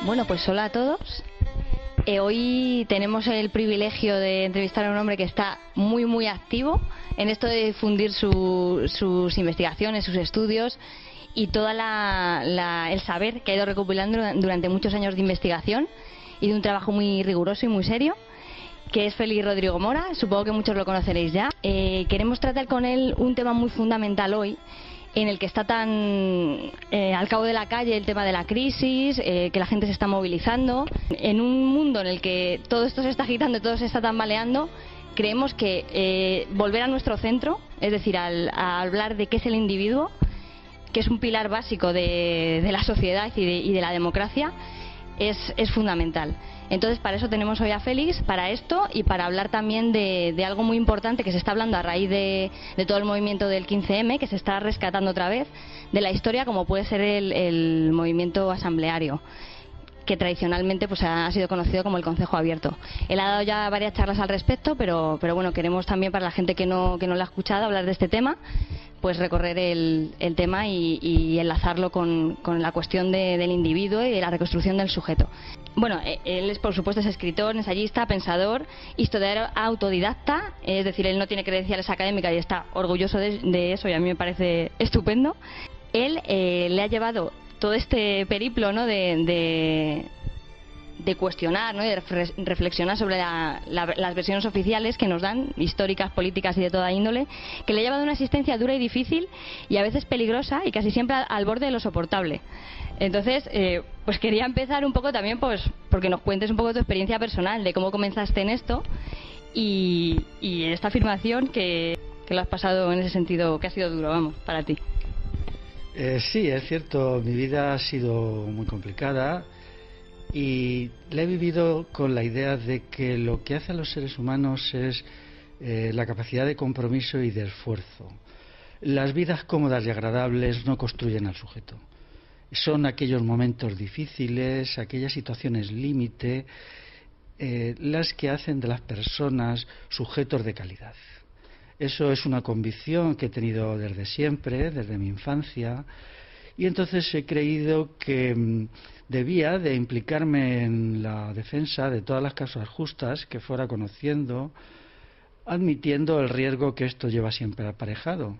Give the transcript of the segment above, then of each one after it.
Bueno, pues hola a todos. Hoy tenemos el privilegio de entrevistar a un hombre que está muy activo en esto de difundir sus investigaciones, sus estudios y todo el saber que ha ido recopilando durante muchos años de investigación y de un trabajo muy riguroso y muy serio, que es Félix Rodrigo Mora. Supongo que muchos lo conoceréis ya. Queremos tratar con él un tema muy fundamental hoy, en el que está tan al cabo de la calle el tema de la crisis, que la gente se está movilizando. En un mundo en el que todo esto se está agitando, todo se está tambaleando, creemos que volver a nuestro centro, es decir, a hablar de qué es el individuo, que es un pilar básico de la sociedad y de la democracia, es fundamental. Entonces, para eso tenemos hoy a Félix, para esto y para hablar también de algo muy importante que se está hablando a raíz de todo el movimiento del 15M, que se está rescatando otra vez de la historia, como puede ser el movimiento asambleario, que tradicionalmente pues ha sido conocido como el Concejo Abierto. Él ha dado ya varias charlas al respecto, pero bueno, queremos también, para la gente que no lo ha escuchado, hablar de este tema, pues recorrer el tema y enlazarlo con la cuestión del individuo y de la reconstrucción del sujeto. Bueno, él es, por supuesto, es escritor, ensayista, pensador, historiador autodidacta, es decir, él no tiene credenciales académicas y está orgulloso de eso, y a mí me parece estupendo. Él le ha llevado todo este periplo, ¿no?, de cuestionar, ¿no?, y de reflexionar sobre las versiones oficiales que nos dan, históricas, políticas y de toda índole, que le ha llevado una existencia dura y difícil y a veces peligrosa y casi siempre al borde de lo soportable. Entonces, pues quería empezar un poco también, pues, porque nos cuentes un poco tu experiencia personal, de cómo comenzaste en esto y esta afirmación que lo has pasado en ese sentido, que ha sido duro, vamos, para ti. Sí, es cierto, mi vida ha sido muy complicada y la he vivido con la idea de que lo que hace a los seres humanos es la capacidad de compromiso y de esfuerzo. Las vidas cómodas y agradables no construyen al sujeto. Son aquellos momentos difíciles, aquellas situaciones límite, las que hacen de las personas sujetos de calidad. Eso es una convicción que he tenido desde siempre, desde mi infancia, y entonces he creído que debía de implicarme en la defensa de todas las causas justas que fuera conociendo, admitiendo el riesgo que esto lleva siempre aparejado.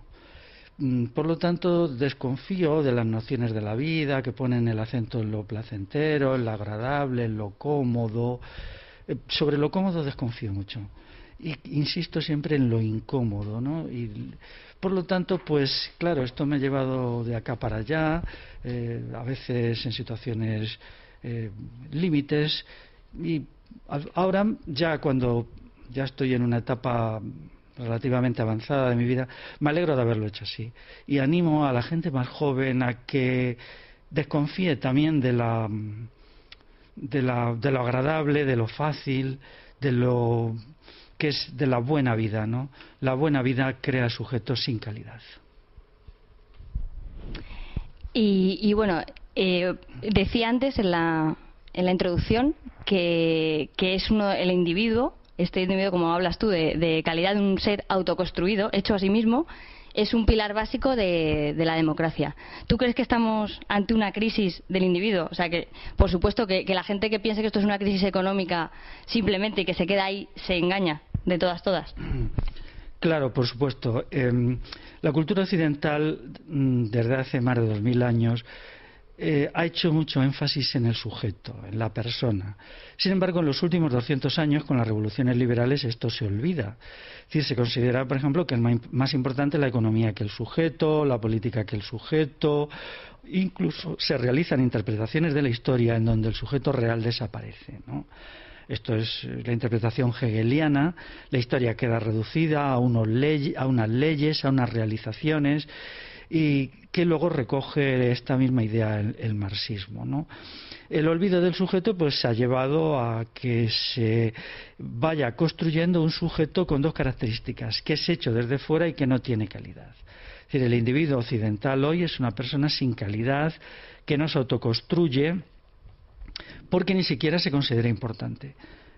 Por lo tanto, desconfío de las nociones de la vida que ponen el acento en lo placentero, en lo agradable, en lo cómodo. Sobre lo cómodo desconfío mucho. Y insisto siempre en lo incómodo, ¿no? Y por lo tanto, pues claro, esto me ha llevado de acá para allá, a veces en situaciones límites, y ahora ya cuando ya estoy en una etapa relativamente avanzada de mi vida, me alegro de haberlo hecho así y animo a la gente más joven a que desconfíe también de lo agradable, de lo fácil, de lo que es de la buena vida, ¿no? La buena vida crea sujetos sin calidad. Y bueno, decía antes en la introducción que es el individuo, este individuo, como hablas tú, de calidad, de un ser autoconstruido, hecho a sí mismo, es un pilar básico de la democracia. ¿Tú crees que estamos ante una crisis del individuo? O sea, que por supuesto que la gente que piense que esto es una crisis económica simplemente y que se queda ahí se engaña de todas. Claro, por supuesto. La cultura occidental, desde hace más de 2000 años, ha hecho mucho énfasis en el sujeto, en la persona. Sin embargo, en los últimos 200 años, con las revoluciones liberales, esto se olvida. Es decir, se considera, por ejemplo, que es más importante la economía que el sujeto, la política que el sujeto. Incluso se realizan interpretaciones de la historia en donde el sujeto real desaparece, ¿no? Esto es la interpretación hegeliana. La historia queda reducida a unas leyes, a unas realizaciones, y que luego recoge esta misma idea el marxismo, ¿no? El olvido del sujeto pues ha llevado a que se vaya construyendo un sujeto con dos características: que es hecho desde fuera y que no tiene calidad. Es decir, el individuo occidental hoy es una persona sin calidad, que no se autoconstruye porque ni siquiera se considera importante.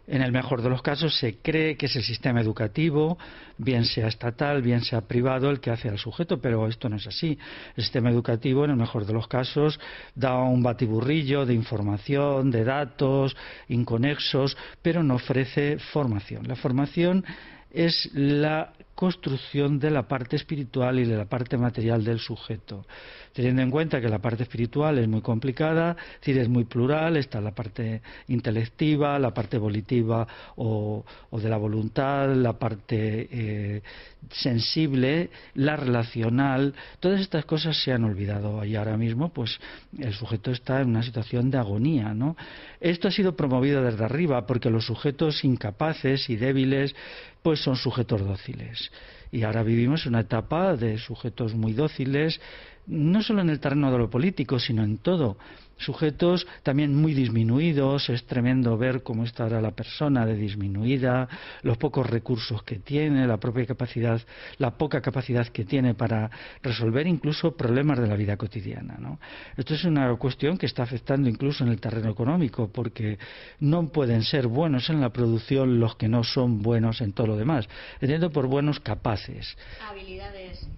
En el mejor de los casos se cree que es el sistema educativo, bien sea estatal, bien sea privado, el que hace al sujeto, pero esto no es así. El sistema educativo, en el mejor de los casos, da un batiburrillo de información, de datos inconexos, pero no ofrece formación. La formación es la construcción de la parte espiritual y de la parte material del sujeto, teniendo en cuenta que la parte espiritual es muy complicada, es decir, es muy plural, está la parte intelectiva, la parte volitiva o de la voluntad, la parte sensible, la relacional. Todas estas cosas se han olvidado y ahora mismo pues el sujeto está en una situación de agonía, ¿no? Esto ha sido promovido desde arriba porque los sujetos incapaces y débiles pues son sujetos dóciles. Y ahora vivimos una etapa de sujetos muy dóciles, no solo en el terreno de lo político, sino en todo. Sujetos también muy disminuidos, es tremendo ver cómo está ahora la persona de disminuida, los pocos recursos que tiene, la propia capacidad, la poca capacidad que tiene para resolver incluso problemas de la vida cotidiana, ¿no? Esto es una cuestión que está afectando incluso en el terreno económico, porque no pueden ser buenos en la producción los que no son buenos en todo lo demás, entiendo por buenos capaces. Habilidades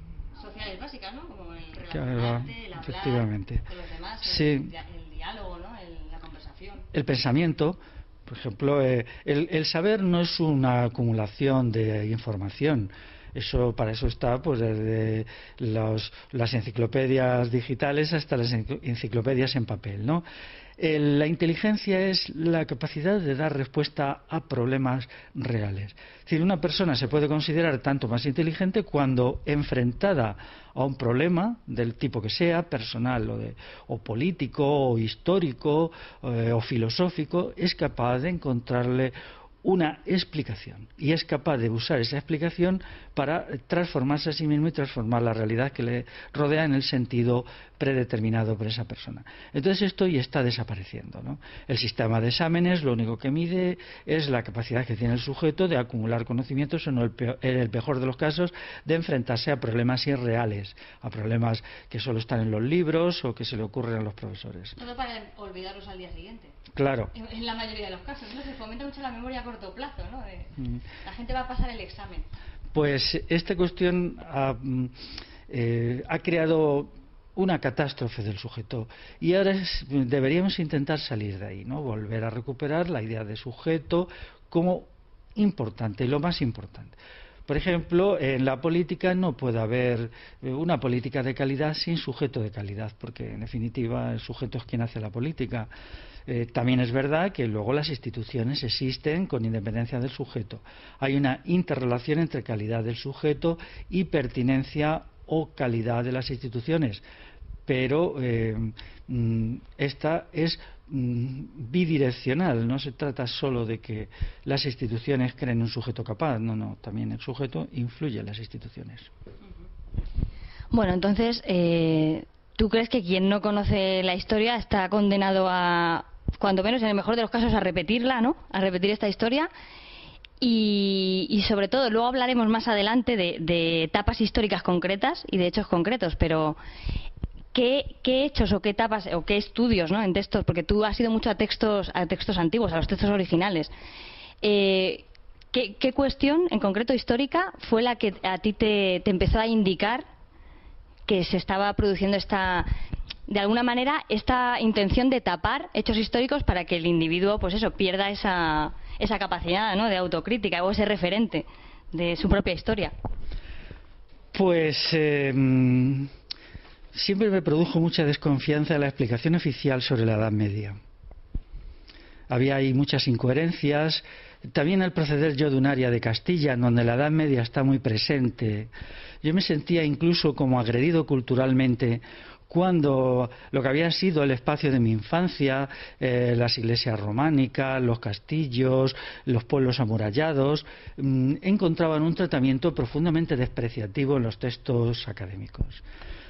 sociales básicas, ¿no? Como el Claro, el hablar efectivamente. de los demás, Sí. el diálogo, ¿no? La conversación. El pensamiento, por ejemplo, el saber no es una acumulación de información. Para eso está pues desde las enciclopedias digitales hasta las enciclopedias en papel, ¿no? La inteligencia es la capacidad de dar respuesta a problemas reales. Es decir, una persona se puede considerar tanto más inteligente cuando enfrentada a un problema del tipo que sea, personal o político o histórico o filosófico, es capaz de encontrarle una explicación y es capaz de usar esa explicación para transformarse a sí mismo y transformar la realidad que le rodea en el sentido predeterminado por esa persona. Entonces esto ya está desapareciendo, ¿no? El sistema de exámenes lo único que mide es la capacidad que tiene el sujeto de acumular conocimientos en el mejor de los casos de enfrentarse a problemas irreales, a problemas que solo están en los libros o que se le ocurren a los profesores. Todo para olvidarlos al día siguiente. Claro. En la mayoría de los casos, ¿no? Se fomenta mucho la memoria a corto plazo, ¿no? La gente va a pasar el examen. Pues esta cuestión ha creado una catástrofe del sujeto y ahora deberíamos intentar salir de ahí, ¿no? Volver a recuperar la idea de sujeto como importante, y lo más importante. Por ejemplo, en la política no puede haber una política de calidad sin sujeto de calidad, porque en definitiva el sujeto es quien hace la política. También es verdad que luego las instituciones existen con independencia del sujeto. Hay una interrelación entre calidad del sujeto y pertinencia o calidad de las instituciones, pero esta es bidireccional, no se trata solo de que las instituciones creen un sujeto capaz, no, también el sujeto influye en las instituciones. Bueno, entonces, ¿tú crees que quien no conoce la historia está condenado a, cuando menos en el mejor de los casos, a repetirla, ¿no? A repetir esta historia? Y sobre todo, luego hablaremos más adelante de etapas históricas concretas y de hechos concretos, pero ¿qué hechos o qué etapas o qué estudios, ¿no? En textos, porque tú has ido mucho a textos antiguos, a los textos originales. ¿Qué cuestión en concreto histórica fue la que a ti te empezó a indicar que se estaba produciendo de alguna manera esta intención de tapar hechos históricos para que el individuo pues eso pierda esa capacidad, ¿no? De autocrítica o ese referente de su propia historia? Pues siempre me produjo mucha desconfianza en la explicación oficial sobre la Edad Media. Había ahí muchas incoherencias. También al proceder yo de un área de Castilla, en donde la Edad Media está muy presente, yo me sentía incluso como agredido culturalmente cuando lo que había sido el espacio de mi infancia, las iglesias románicas, los castillos, los pueblos amurallados, encontraban un tratamiento profundamente despreciativo en los textos académicos.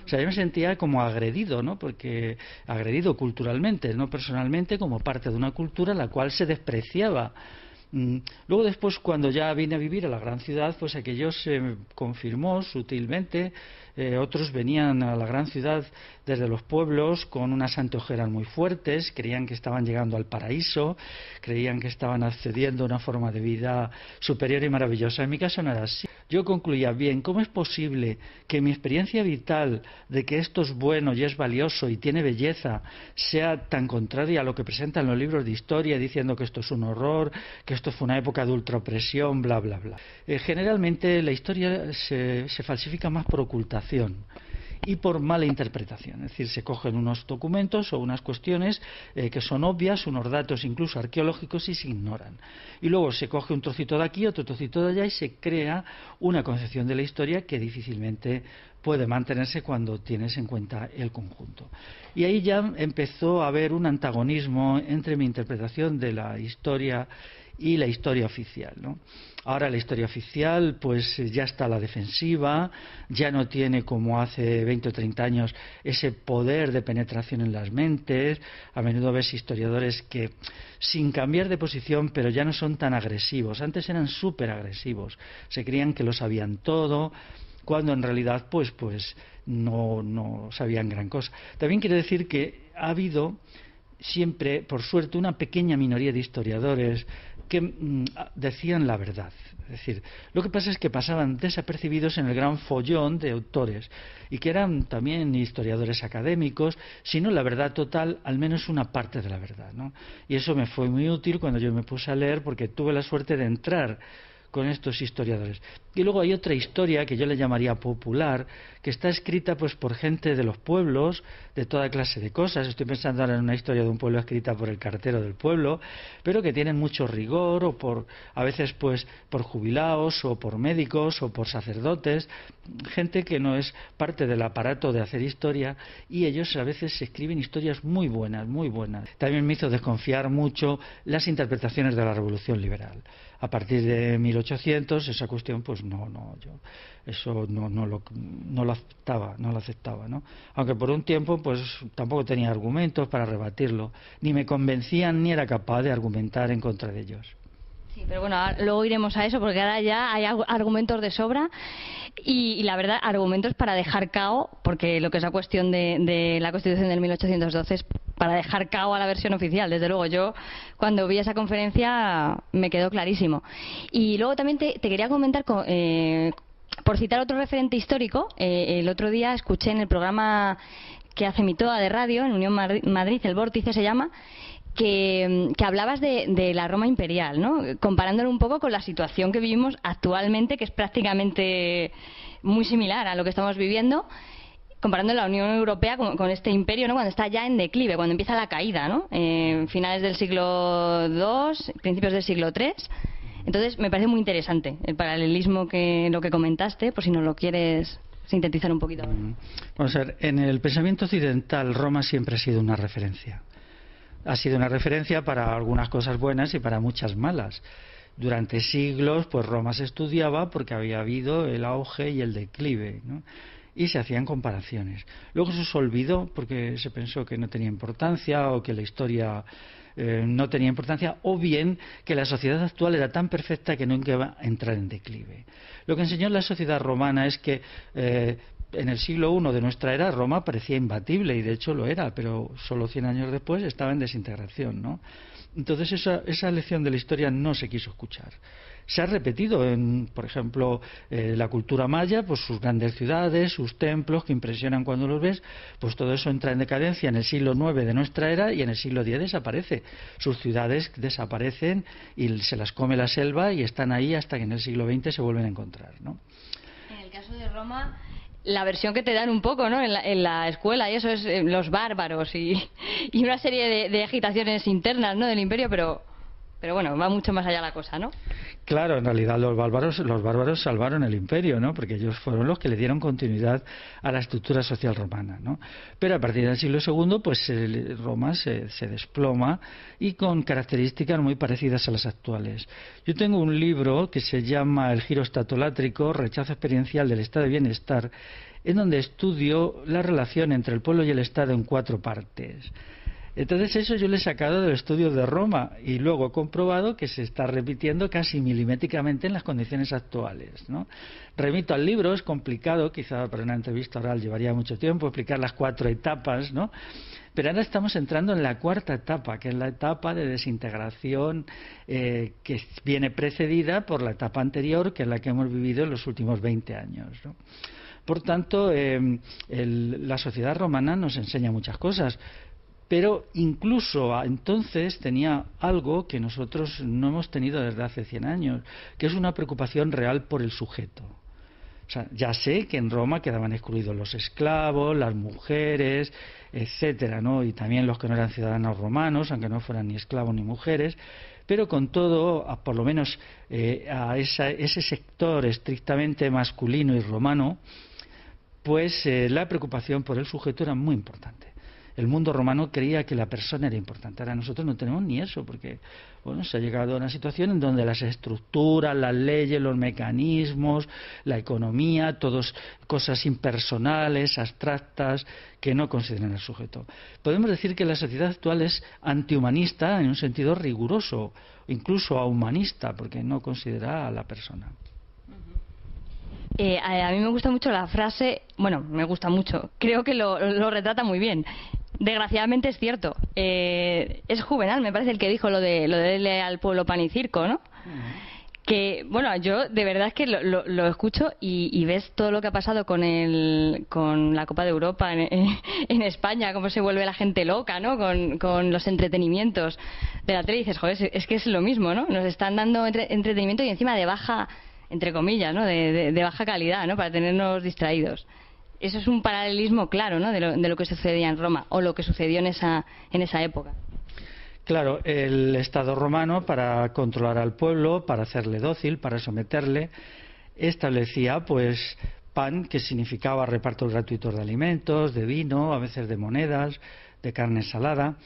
O sea, yo me sentía como agredido, ¿no? Porque agredido culturalmente, no personalmente, como parte de una cultura la cual se despreciaba Luego después, cuando ya vine a vivir a la gran ciudad, pues aquello se confirmó sutilmente. Otros venían a la gran ciudad desde los pueblos con unas anteojeras muy fuertes, creían que estaban llegando al paraíso, creían que estaban accediendo a una forma de vida superior y maravillosa. En mi caso no era así. Yo concluía, bien, ¿cómo es posible que mi experiencia vital de que esto es bueno y es valioso y tiene belleza sea tan contraria a lo que presentan los libros de historia, diciendo que esto es un horror, que esto fue una época de ultraopresión, bla, bla, bla? Generalmente la historia se falsifica más por ocultación y por mala interpretación, es decir, se cogen unos documentos o unas cuestiones que son obvias, unos datos incluso arqueológicos, y se ignoran, y luego se coge un trocito de aquí, otro trocito de allá, y se crea una concepción de la historia que difícilmente puede mantenerse cuando tienes en cuenta el conjunto. Y ahí ya empezó a haber un antagonismo entre mi interpretación de la historia y la historia oficial, ¿no? Ahora la historia oficial pues ya está a la defensiva, ya no tiene como hace 20 o 30 años ese poder de penetración en las mentes. A menudo ves historiadores que, sin cambiar de posición, pero ya no son tan agresivos. Antes eran súper agresivos, se creían que lo sabían todo, cuando en realidad pues no sabían gran cosa. También quiero decir que ha habido siempre, por suerte, una pequeña minoría de historiadores que decían la verdad. Es decir, lo que pasa es que pasaban desapercibidos en el gran follón de autores, y que eran también historiadores académicos, sino la verdad total, al menos una parte de la verdad, ¿no? Y eso me fue muy útil cuando yo me puse a leer, porque tuve la suerte de entrar con estos historiadores. Y luego hay otra historia que yo le llamaría popular, que está escrita pues por gente de los pueblos, de toda clase de cosas. Estoy pensando ahora en una historia de un pueblo escrita por el cartero del pueblo, pero que tienen mucho rigor, o a veces pues por jubilados, o por médicos, o por sacerdotes, gente que no es parte del aparato de hacer historia, y ellos a veces escriben historias muy buenas, muy buenas. También me hizo desconfiar mucho las interpretaciones de la Revolución Liberal. A partir de 1800 esa cuestión pues yo eso no lo aceptaba, ¿no? Aunque por un tiempo pues tampoco tenía argumentos para rebatirlo, ni me convencían ni era capaz de argumentar en contra de ellos. Sí, pero bueno, luego iremos a eso, porque ahora ya hay argumentos de sobra y la verdad, argumentos para dejar cao, porque lo que es la cuestión de la Constitución del 1812 es para dejar cao a la versión oficial. Desde luego, yo cuando vi esa conferencia me quedó clarísimo. Y luego también te quería comentar, por citar otro referente histórico, el otro día escuché en el programa que hace Mitoa de radio, en Unión Madrid, El Vórtice se llama, que hablabas de la Roma imperial, ¿no? Comparándolo un poco con la situación que vivimos actualmente, que es prácticamente muy similar a lo que estamos viviendo, comparando la Unión Europea con este imperio, ¿no? Cuando está ya en declive, cuando empieza la caída, ¿no? Finales del siglo II, principios del siglo III. Entonces me parece muy interesante el paralelismo lo que comentaste, por si nos lo quieres sintetizar un poquito. Vamos a ver, en el pensamiento occidental Roma siempre ha sido una referencia. Ha sido una referencia para algunas cosas buenas y para muchas malas. Durante siglos, pues Roma se estudiaba porque había habido el auge y el declive, ¿no? Y se hacían comparaciones. Luego eso se olvidó porque se pensó que no tenía importancia, o que la historia no tenía importancia, o bien que la sociedad actual era tan perfecta que nunca iba a entrar en declive. Lo que enseñó la sociedad romana es que en el siglo I de nuestra era Roma parecía imbatible, y de hecho lo era, pero solo 100 años después estaba en desintegración, ¿no? Entonces esa lección de la historia no se quiso escuchar. Se ha repetido en, por ejemplo, la cultura maya, pues sus grandes ciudades, sus templos que impresionan cuando los ves, pues todo eso entra en decadencia en el siglo IX de nuestra era, y en el siglo X desaparece. Sus ciudades desaparecen y se las come la selva, y están ahí hasta que en el siglo XX se vuelven a encontrar, ¿no? En el caso de Roma, la versión que te dan un poco, ¿no? en la escuela, y eso es los bárbaros y una serie de agitaciones internas, ¿no? Del imperio, pero bueno, va mucho más allá la cosa, ¿no? Claro, en realidad los bárbaros salvaron el imperio, ¿no? Porque ellos fueron los que le dieron continuidad a la estructura social romana, ¿no? Pero a partir del siglo II, pues Roma se desploma, y con características muy parecidas a las actuales. Yo tengo un libro que se llama El giro estatolátrico, rechazo experiencial del estado de bienestar, en donde estudio la relación entre el pueblo y el Estado en 4 partes. Entonces eso yo lo he sacado del estudio de Roma y luego he comprobado que se está repitiendo casi milimétricamente en las condiciones actuales, ¿no? Remito al libro, es complicado, quizá para una entrevista oral llevaría mucho tiempo explicar las 4 etapas, ¿no? Pero ahora estamos entrando en la 4ª etapa, que es la etapa de desintegración que viene precedida por la etapa anterior, que es la que hemos vivido en los últimos 20 años, ¿no? Por tanto, la sociedad romana nos enseña muchas cosas, pero incluso entonces tenía algo que nosotros no hemos tenido desde hace 100 años, que es una preocupación real por el sujeto. O sea, ya sé que en Roma quedaban excluidos los esclavos, las mujeres, etcétera, ¿no? Y también los que no eran ciudadanos romanos, aunque no fueran ni esclavos ni mujeres, pero con todo, por lo menos a ese sector estrictamente masculino y romano, pues la preocupación por el sujeto era muy importante. El mundo romano creía que la persona era importante. Ahora nosotros no tenemos ni eso, porque bueno, se ha llegado a una situación en donde las estructuras, las leyes, los mecanismos, la economía, todas cosas impersonales, abstractas, que no consideran al sujeto. Podemos decir que la sociedad actual es antihumanista en un sentido riguroso, incluso ahumanista, porque no considera a la persona. A mí me gusta mucho la frase, bueno, me gusta mucho, creo que lo retrata muy bien. Desgraciadamente es cierto. Es Juvenal, me parece, el que dijo lo de darle al pueblo pan y circo, ¿no? Que, bueno, yo de verdad es que lo escucho y ves todo lo que ha pasado con la Copa de Europa en España, cómo se vuelve la gente loca, ¿no? Con los entretenimientos de la tele y dices, joder, es que es lo mismo, ¿no? Nos están dando entretenimiento y encima de baja, entre comillas, ¿no? De baja calidad, ¿no? Para tenernos distraídos. Eso es un paralelismo claro, ¿no? De lo que sucedía en Roma o lo que sucedió en esa época. Claro, el Estado romano, para controlar al pueblo, para hacerle dócil, para someterle, establecía pues pan, que significaba repartos gratuitos de alimentos, de vino, a veces de monedas, de carne salada,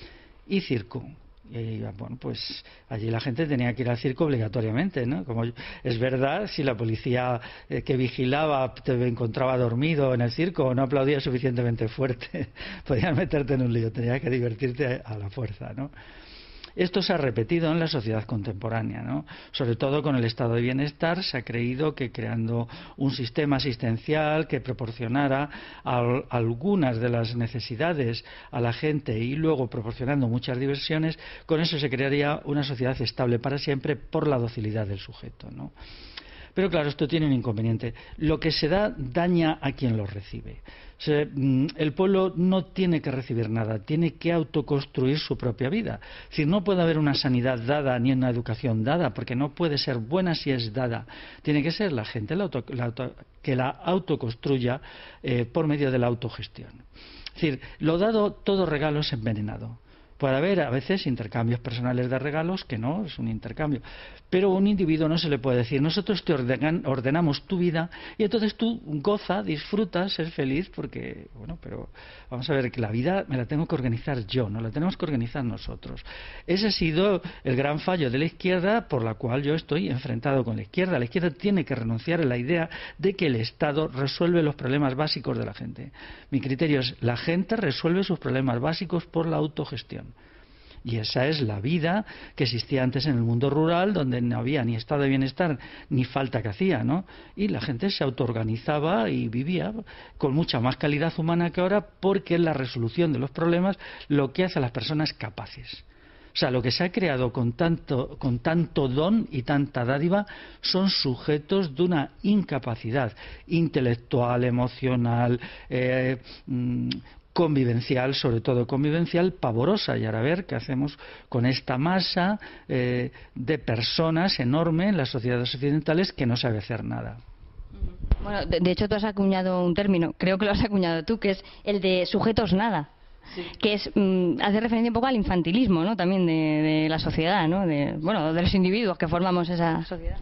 y circo. Y bueno, pues allí la gente tenía que ir al circo obligatoriamente, ¿no? Como es verdad, si la policía que vigilaba te encontraba dormido en el circo o no aplaudía suficientemente fuerte, podías meterte en un lío, tenías que divertirte a la fuerza, ¿no? Esto se ha repetido en la sociedad contemporánea, ¿no? Sobre todo con el estado de bienestar se ha creído que creando un sistema asistencial que proporcionara algunas de las necesidades a la gente y luego proporcionando muchas diversiones, con eso se crearía una sociedad estable para siempre por la docilidad del sujeto, ¿no? Pero claro, esto tiene un inconveniente. Lo que se da daña a quien lo recibe. O sea, el pueblo no tiene que recibir nada, tiene que autoconstruir su propia vida. Es decir, no puede haber una sanidad dada ni una educación dada, porque no puede ser buena si es dada. Tiene que ser la gente que la autoconstruya por medio de la autogestión. Es decir, lo dado, todo regalo es envenenado. Puede haber a veces intercambios personales de regalos, que no, es un intercambio. Pero a un individuo no se le puede decir, nosotros te ordenamos tu vida y entonces tú goza, disfrutas, ser feliz, porque, bueno, pero vamos a ver, que la vida me la tengo que organizar yo, no la tenemos que organizar nosotros. Ese ha sido el gran fallo de la izquierda, por la cual yo estoy enfrentado con la izquierda. La izquierda tiene que renunciar a la idea de que el Estado resuelve los problemas básicos de la gente. Mi criterio es, la gente resuelve sus problemas básicos por la autogestión. Y esa es la vida que existía antes en el mundo rural, donde no había ni estado de bienestar ni falta que hacía, ¿no? Y la gente se autoorganizaba y vivía con mucha más calidad humana que ahora, porque es la resolución de los problemas lo que hace a las personas capaces. O sea, lo que se ha creado con tanto don y tanta dádiva son sujetos de una incapacidad intelectual, emocional, convivencial, sobre todo convivencial, pavorosa. Y ahora a ver qué hacemos con esta masa de personas enorme en las sociedades occidentales que no sabe hacer nada. Bueno, de hecho tú has acuñado un término, creo que lo has acuñado tú, que es el de sujetos nada. Sí. Que es hace referencia un poco al infantilismo, ¿no? También de la sociedad, ¿no? De los individuos que formamos esa sociedad.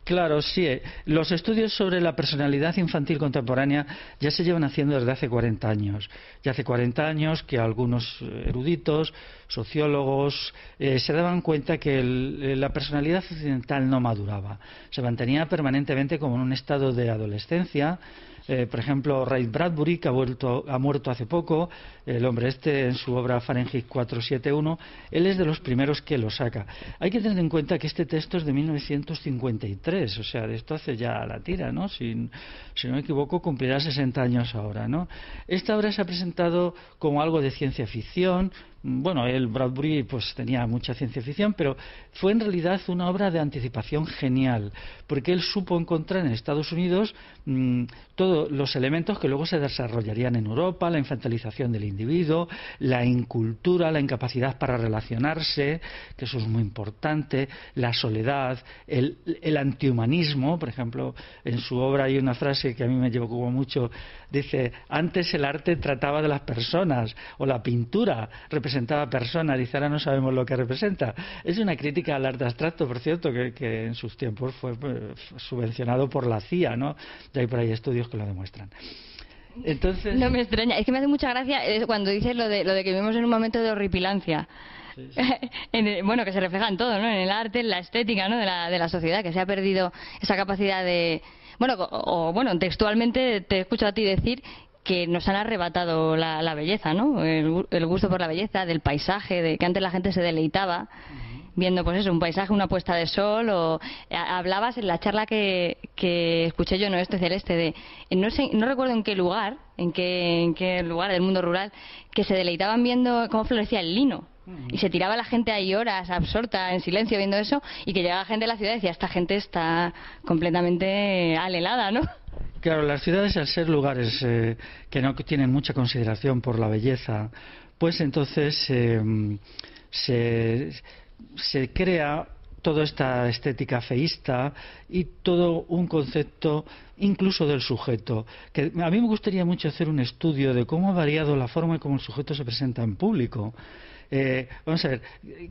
Claro, sí. Los estudios sobre la personalidad infantil contemporánea ya se llevan haciendo desde hace 40 años. Ya hace 40 años que algunos eruditos, sociólogos, se daban cuenta que la personalidad occidental no maduraba. Se mantenía permanentemente como en un estado de adolescencia, Por ejemplo, Ray Bradbury, que ha muerto hace poco, el hombre este en su obra Fahrenheit 471, él es de los primeros que lo saca. Hay que tener en cuenta que este texto es de 1953, o sea, de esto hace ya la tira, ¿no? Si no me equivoco, cumplirá 60 años ahora, ¿no? Esta obra se ha presentado como algo de ciencia ficción. Bueno, Bradbury pues tenía mucha ciencia ficción, pero fue en realidad una obra de anticipación genial, porque él supo encontrar en Estados Unidos todos los elementos que luego se desarrollarían en Europa: la infantilización del individuo, la incultura, la incapacidad para relacionarse, que eso es muy importante, la soledad, el antihumanismo. Por ejemplo, en su obra hay una frase que a mí me llevó como mucho, dice: antes el arte trataba de las personas, o la pintura representaba personas, dice, ahora no sabemos lo que representa. Es una crítica al arte abstracto, por cierto, que en sus tiempos fue subvencionado por la CIA, ¿no? Ya hay por ahí estudios que lo demuestran. Entonces... No me extraña, es que me hace mucha gracia cuando dices lo de que vivimos en un momento de horripilancia. Sí. Bueno, que se refleja en todo, ¿no? En el arte, en la estética, ¿no? de la sociedad, que se ha perdido esa capacidad de... Bueno, textualmente te escucho a ti decir que nos han arrebatado la belleza, ¿no? El gusto por la belleza, del paisaje, de que antes la gente se deleitaba viendo, pues eso, un paisaje, una puesta de sol. O hablabas en la charla que escuché yo en Oeste Celeste de no recuerdo en qué lugar del mundo rural, que se deleitaban viendo cómo florecía el lino. Y se tiraba la gente ahí horas absorta en silencio viendo eso, y que llegaba gente de la ciudad y decía: esta gente está completamente alelada, ¿no? Claro, las ciudades, al ser lugares que no tienen mucha consideración por la belleza, pues entonces se crea toda esta estética feísta y todo un concepto incluso del sujeto, que a mí me gustaría mucho hacer un estudio de cómo ha variado la forma en cómo el sujeto se presenta en público. Vamos a ver,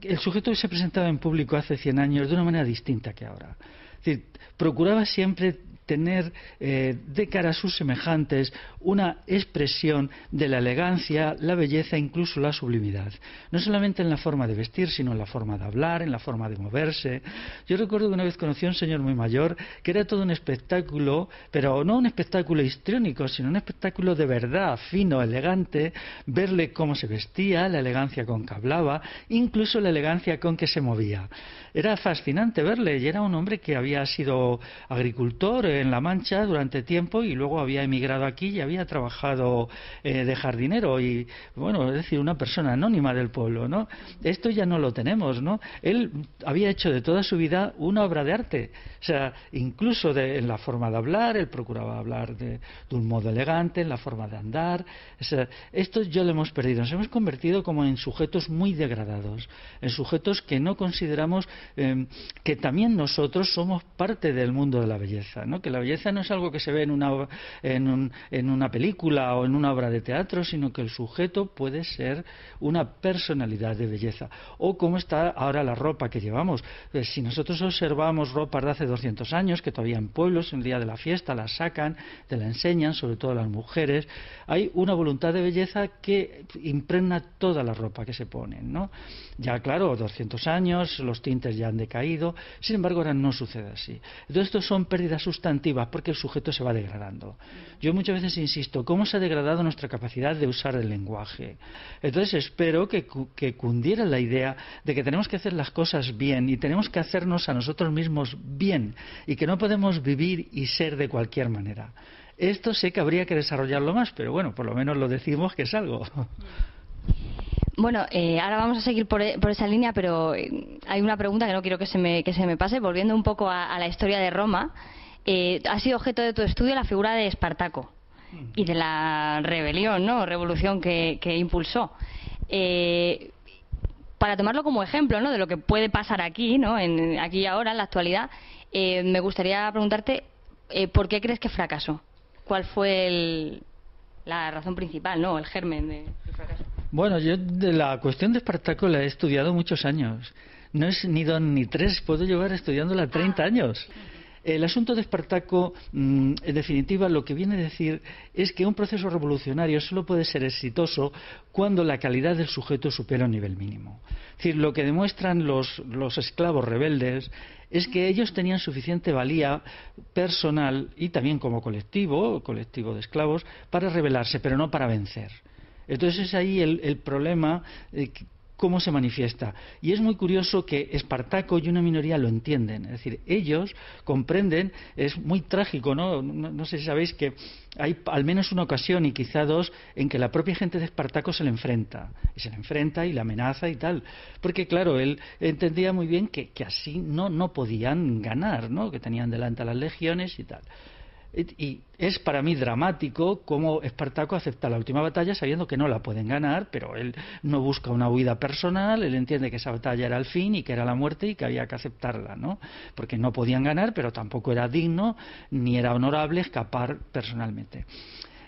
el sujeto que se presentaba en público hace 100 años de una manera distinta que ahora. Es decir, procuraba siempre tener de cara a sus semejantes una expresión de la elegancia, la belleza e incluso la sublimidad. No solamente en la forma de vestir, sino en la forma de hablar, en la forma de moverse. Yo recuerdo que una vez conocí a un señor muy mayor que era todo un espectáculo, pero no un espectáculo histriónico, sino un espectáculo de verdad, fino, elegante, verle cómo se vestía, la elegancia con que hablaba, incluso la elegancia con que se movía. Era fascinante verle, y era un hombre que había sido agricultor en La Mancha durante tiempo y luego había emigrado aquí y había trabajado de jardinero, y bueno, es decir, una persona anónima del pueblo, ¿no? Esto ya no lo tenemos, ¿no? Él había hecho de toda su vida una obra de arte, o sea, incluso en la forma de hablar. Él procuraba hablar de un modo elegante, en la forma de andar. O sea, esto ya lo hemos perdido, nos hemos convertido como en sujetos muy degradados, en sujetos que no consideramos que también nosotros somos parte del mundo de la belleza, ¿no? Que la belleza no es algo que se ve en una película o en una obra de teatro, sino que el sujeto puede ser una personalidad de belleza. O cómo está ahora la ropa que llevamos. Si nosotros observamos ropas de hace 200 años, que todavía en pueblos, en el día de la fiesta, la sacan, te la enseñan, sobre todo las mujeres, hay una voluntad de belleza que impregna toda la ropa que se ponen, ¿no? Ya claro, 200 años, los tintes ya han decaído, sin embargo ahora no sucede así. Entonces esto son pérdidas sustantivas porque el sujeto se va degradando. Yo muchas veces insisto, ¿cómo se ha degradado nuestra capacidad de usar el lenguaje? Entonces espero que cundiera la idea de que tenemos que hacer las cosas bien y tenemos que hacernos a nosotros mismos bien, y que no podemos vivir y ser de cualquier manera. Esto sé que habría que desarrollarlo más, pero bueno, por lo menos lo decimos que es algo. Bueno, ahora vamos a seguir por esa línea, pero hay una pregunta que no quiero que se me pase, volviendo un poco a la historia de Roma. Ha sido objeto de tu estudio la figura de Espartaco y de la rebelión, ¿no? Revolución que impulsó. Para tomarlo como ejemplo, ¿no?, de lo que puede pasar aquí, ¿no?, aquí y ahora, en la actualidad, me gustaría preguntarte ¿por qué crees que fracasó? ¿Cuál fue la razón principal, ¿no?, el germen del fracaso? Bueno, yo de la cuestión de Espartaco la he estudiado muchos años. No es ni 2 ni 3, puedo llevar estudiándola 30 años. El asunto de Espartaco, en definitiva, lo que viene a decir es que un proceso revolucionario solo puede ser exitoso cuando la calidad del sujeto supera un nivel mínimo. Es decir, lo que demuestran los esclavos rebeldes es que ellos tenían suficiente valía personal y también como colectivo de esclavos, para rebelarse, pero no para vencer. Entonces es ahí el problema, cómo se manifiesta. Y es muy curioso que Espartaco y una minoría lo entienden. Es decir, ellos comprenden, es muy trágico, ¿no? No sé si sabéis que hay al menos una ocasión, y quizá dos, en que la propia gente de Espartaco se le enfrenta. Y se le enfrenta y le amenaza y tal. Porque, claro, él entendía muy bien que así no podían ganar, ¿no? Que tenían delante a las legiones y tal. Y es para mí dramático cómo Espartaco acepta la última batalla sabiendo que no la pueden ganar, pero él no busca una huida personal, él entiende que esa batalla era el fin y que era la muerte y que había que aceptarla, ¿no? Porque no podían ganar, pero tampoco era digno ni era honorable escapar personalmente.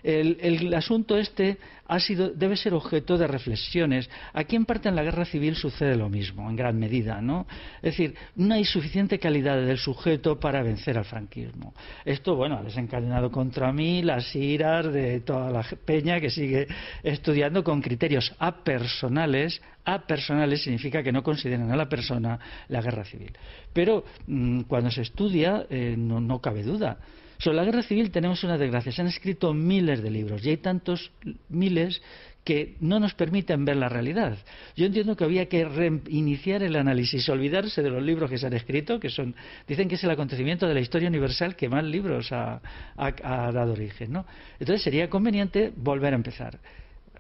El asunto debe ser objeto de reflexiones. Aquí en parte en la guerra civil sucede lo mismo, en gran medida, ¿no? Es decir, no hay suficiente calidad del sujeto para vencer al franquismo. Esto, bueno, ha desencadenado contra mí las iras de toda la peña que sigue estudiando con criterios apersonales. Apersonales significa que no consideran a la persona la guerra civil. Pero cuando se estudia, no cabe duda. Sobre la guerra civil tenemos una desgracia. Se han escrito miles de libros y hay tantos miles que no nos permiten ver la realidad. Yo entiendo que había que reiniciar el análisis, olvidarse de los libros que se han escrito, dicen que es el acontecimiento de la historia universal que más libros ha dado origen, ¿no? Entonces sería conveniente volver a empezar.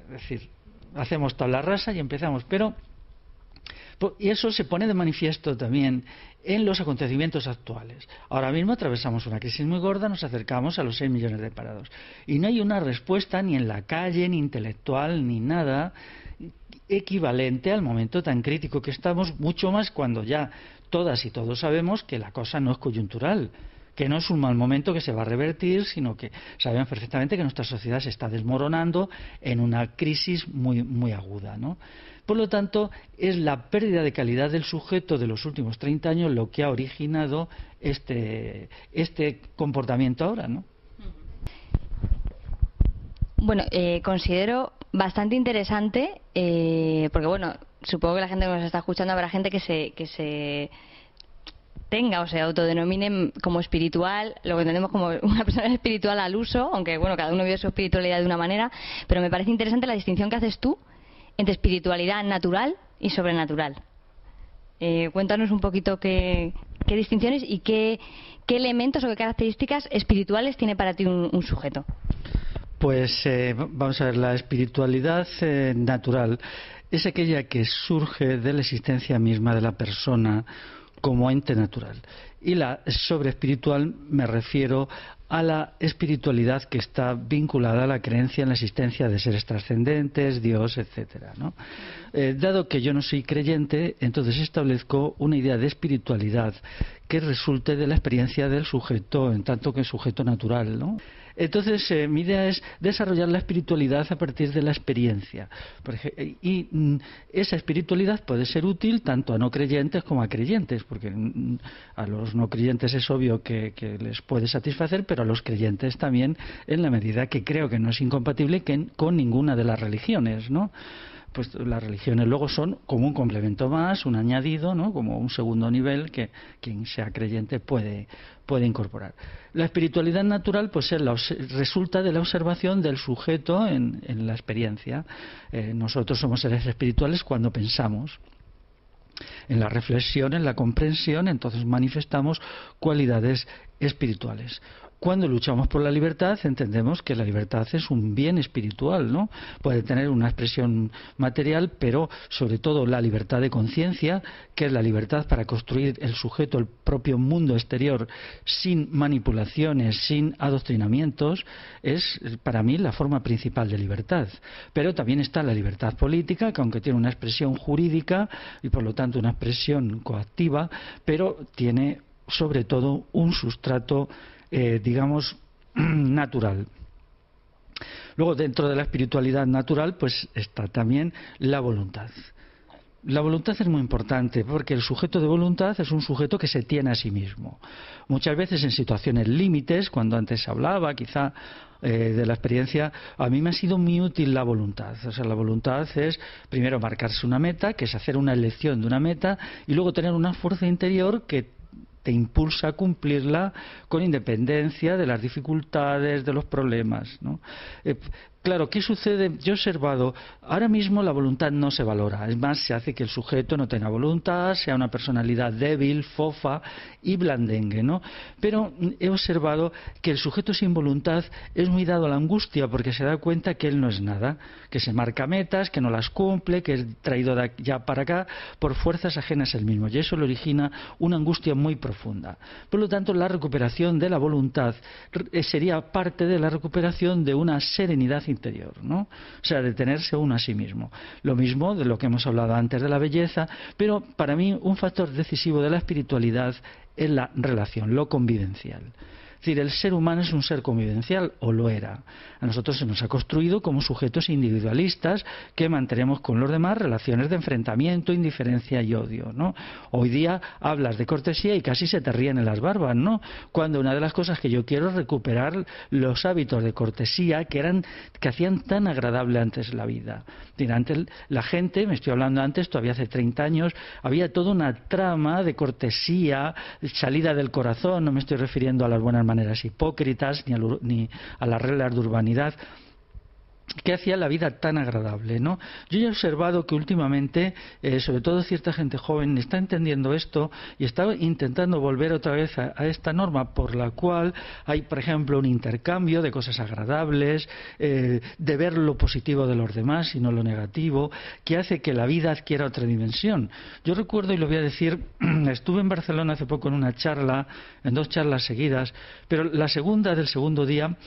Es decir, hacemos tabla rasa y empezamos, y eso se pone de manifiesto también en los acontecimientos actuales. Ahora mismo atravesamos una crisis muy gorda, nos acercamos a los 6 millones de parados. Y no hay una respuesta ni en la calle, ni intelectual, ni nada equivalente al momento tan crítico que estamos, mucho más cuando ya todas y todos sabemos que la cosa no es coyuntural, que no es un mal momento que se va a revertir, sino que sabemos perfectamente que nuestra sociedad se está desmoronando en una crisis muy, muy aguda, ¿no? Por lo tanto, es la pérdida de calidad del sujeto de los últimos 30 años lo que ha originado este comportamiento ahora, ¿no? Bueno, considero bastante interesante, porque bueno, supongo que la gente que nos está escuchando habrá gente que se tenga o se autodenomine como espiritual, lo que entendemos como una persona espiritual al uso, aunque bueno, cada uno vive su espiritualidad de una manera, pero me parece interesante la distinción que haces tú entre espiritualidad natural y sobrenatural. Cuéntanos un poquito qué distinciones y qué elementos o qué características espirituales tiene para ti un sujeto. Pues vamos a ver, la espiritualidad natural es aquella que surge de la existencia misma de la persona como ente natural. Y la sobreespiritual me refiero a la espiritualidad que está vinculada a la creencia en la existencia de seres trascendentes, Dios, etcétera, ¿no? Dado que yo no soy creyente, entonces establezco una idea de espiritualidad que resulte de la experiencia del sujeto en tanto que sujeto natural, ¿no? Entonces, mi idea es desarrollar la espiritualidad a partir de la experiencia. Y esa espiritualidad puede ser útil tanto a no creyentes como a creyentes, porque a los no creyentes es obvio que les puede satisfacer, pero a los creyentes también, en la medida que creo que no es incompatible con ninguna de las religiones, ¿no? Pues las religiones luego son como un complemento más, un añadido, ¿no? Como un segundo nivel que quien sea creyente puede incorporar. La espiritualidad natural pues resulta de la observación del sujeto en la experiencia. Nosotros somos seres espirituales cuando pensamos. En la reflexión, en la comprensión, entonces manifestamos cualidades espirituales. Cuando luchamos por la libertad, entendemos que la libertad es un bien espiritual, ¿no? Puede tener una expresión material, pero sobre todo la libertad de conciencia, que es la libertad para construir el sujeto, el propio mundo exterior, sin manipulaciones, sin adoctrinamientos, es para mí la forma principal de libertad. Pero también está la libertad política, que aunque tiene una expresión jurídica y por lo tanto una expresión coactiva, pero tiene sobre todo un sustrato digamos natural. Luego, dentro de la espiritualidad natural pues está también la voluntad. La voluntad es muy importante porque el sujeto de voluntad es un sujeto que se tiene a sí mismo. Muchas veces en situaciones límites, cuando antes hablaba quizá de la experiencia, a mí me ha sido muy útil la voluntad. O sea, la voluntad es primero marcarse una meta, que es hacer una elección de una meta, y luego tener una fuerza interior que te impulsa a cumplirla con independencia de las dificultades, de los problemas, ¿no? Claro, ¿qué sucede? Yo he observado, ahora mismo la voluntad no se valora, es más, se hace que el sujeto no tenga voluntad, sea una personalidad débil, fofa y blandengue, ¿no? Pero he observado que el sujeto sin voluntad es muy dado a la angustia porque se da cuenta que él no es nada, que se marca metas, que no las cumple, que es traído de allá para acá por fuerzas ajenas a él mismo, y eso le origina una angustia muy profunda. Por lo tanto, la recuperación de la voluntad sería parte de la recuperación de una serenidad interior, ¿no? O sea, de tenerse uno a sí mismo. Lo mismo de lo que hemos hablado antes de la belleza, pero para mí un factor decisivo de la espiritualidad es la relación, lo convivencial. Es decir, el ser humano es un ser convivencial, o lo era. A nosotros se nos ha construido como sujetos individualistas que mantenemos con los demás relaciones de enfrentamiento, indiferencia y odio, ¿no? Hoy día hablas de cortesía y casi se te ríen en las barbas, ¿no? Cuando una de las cosas que yo quiero es recuperar los hábitos de cortesía que hacían tan agradable antes la vida. Antes la gente, me estoy hablando antes, todavía hace 30 años, había toda una trama de cortesía, salida del corazón, no me estoy refiriendo a las buenas maneras hipócritas ni a las reglas de urbanidad que hacía la vida tan agradable, ¿no? Yo he observado que últimamente, sobre todo cierta gente joven, está entendiendo esto y está intentando volver otra vez a esta norma por la cual hay, por ejemplo, un intercambio de cosas agradables, de ver lo positivo de los demás y no lo negativo, que hace que la vida adquiera otra dimensión. Yo recuerdo, y lo voy a decir, estuve en Barcelona hace poco en una charla, en 2 charlas seguidas, pero la segunda del segundo día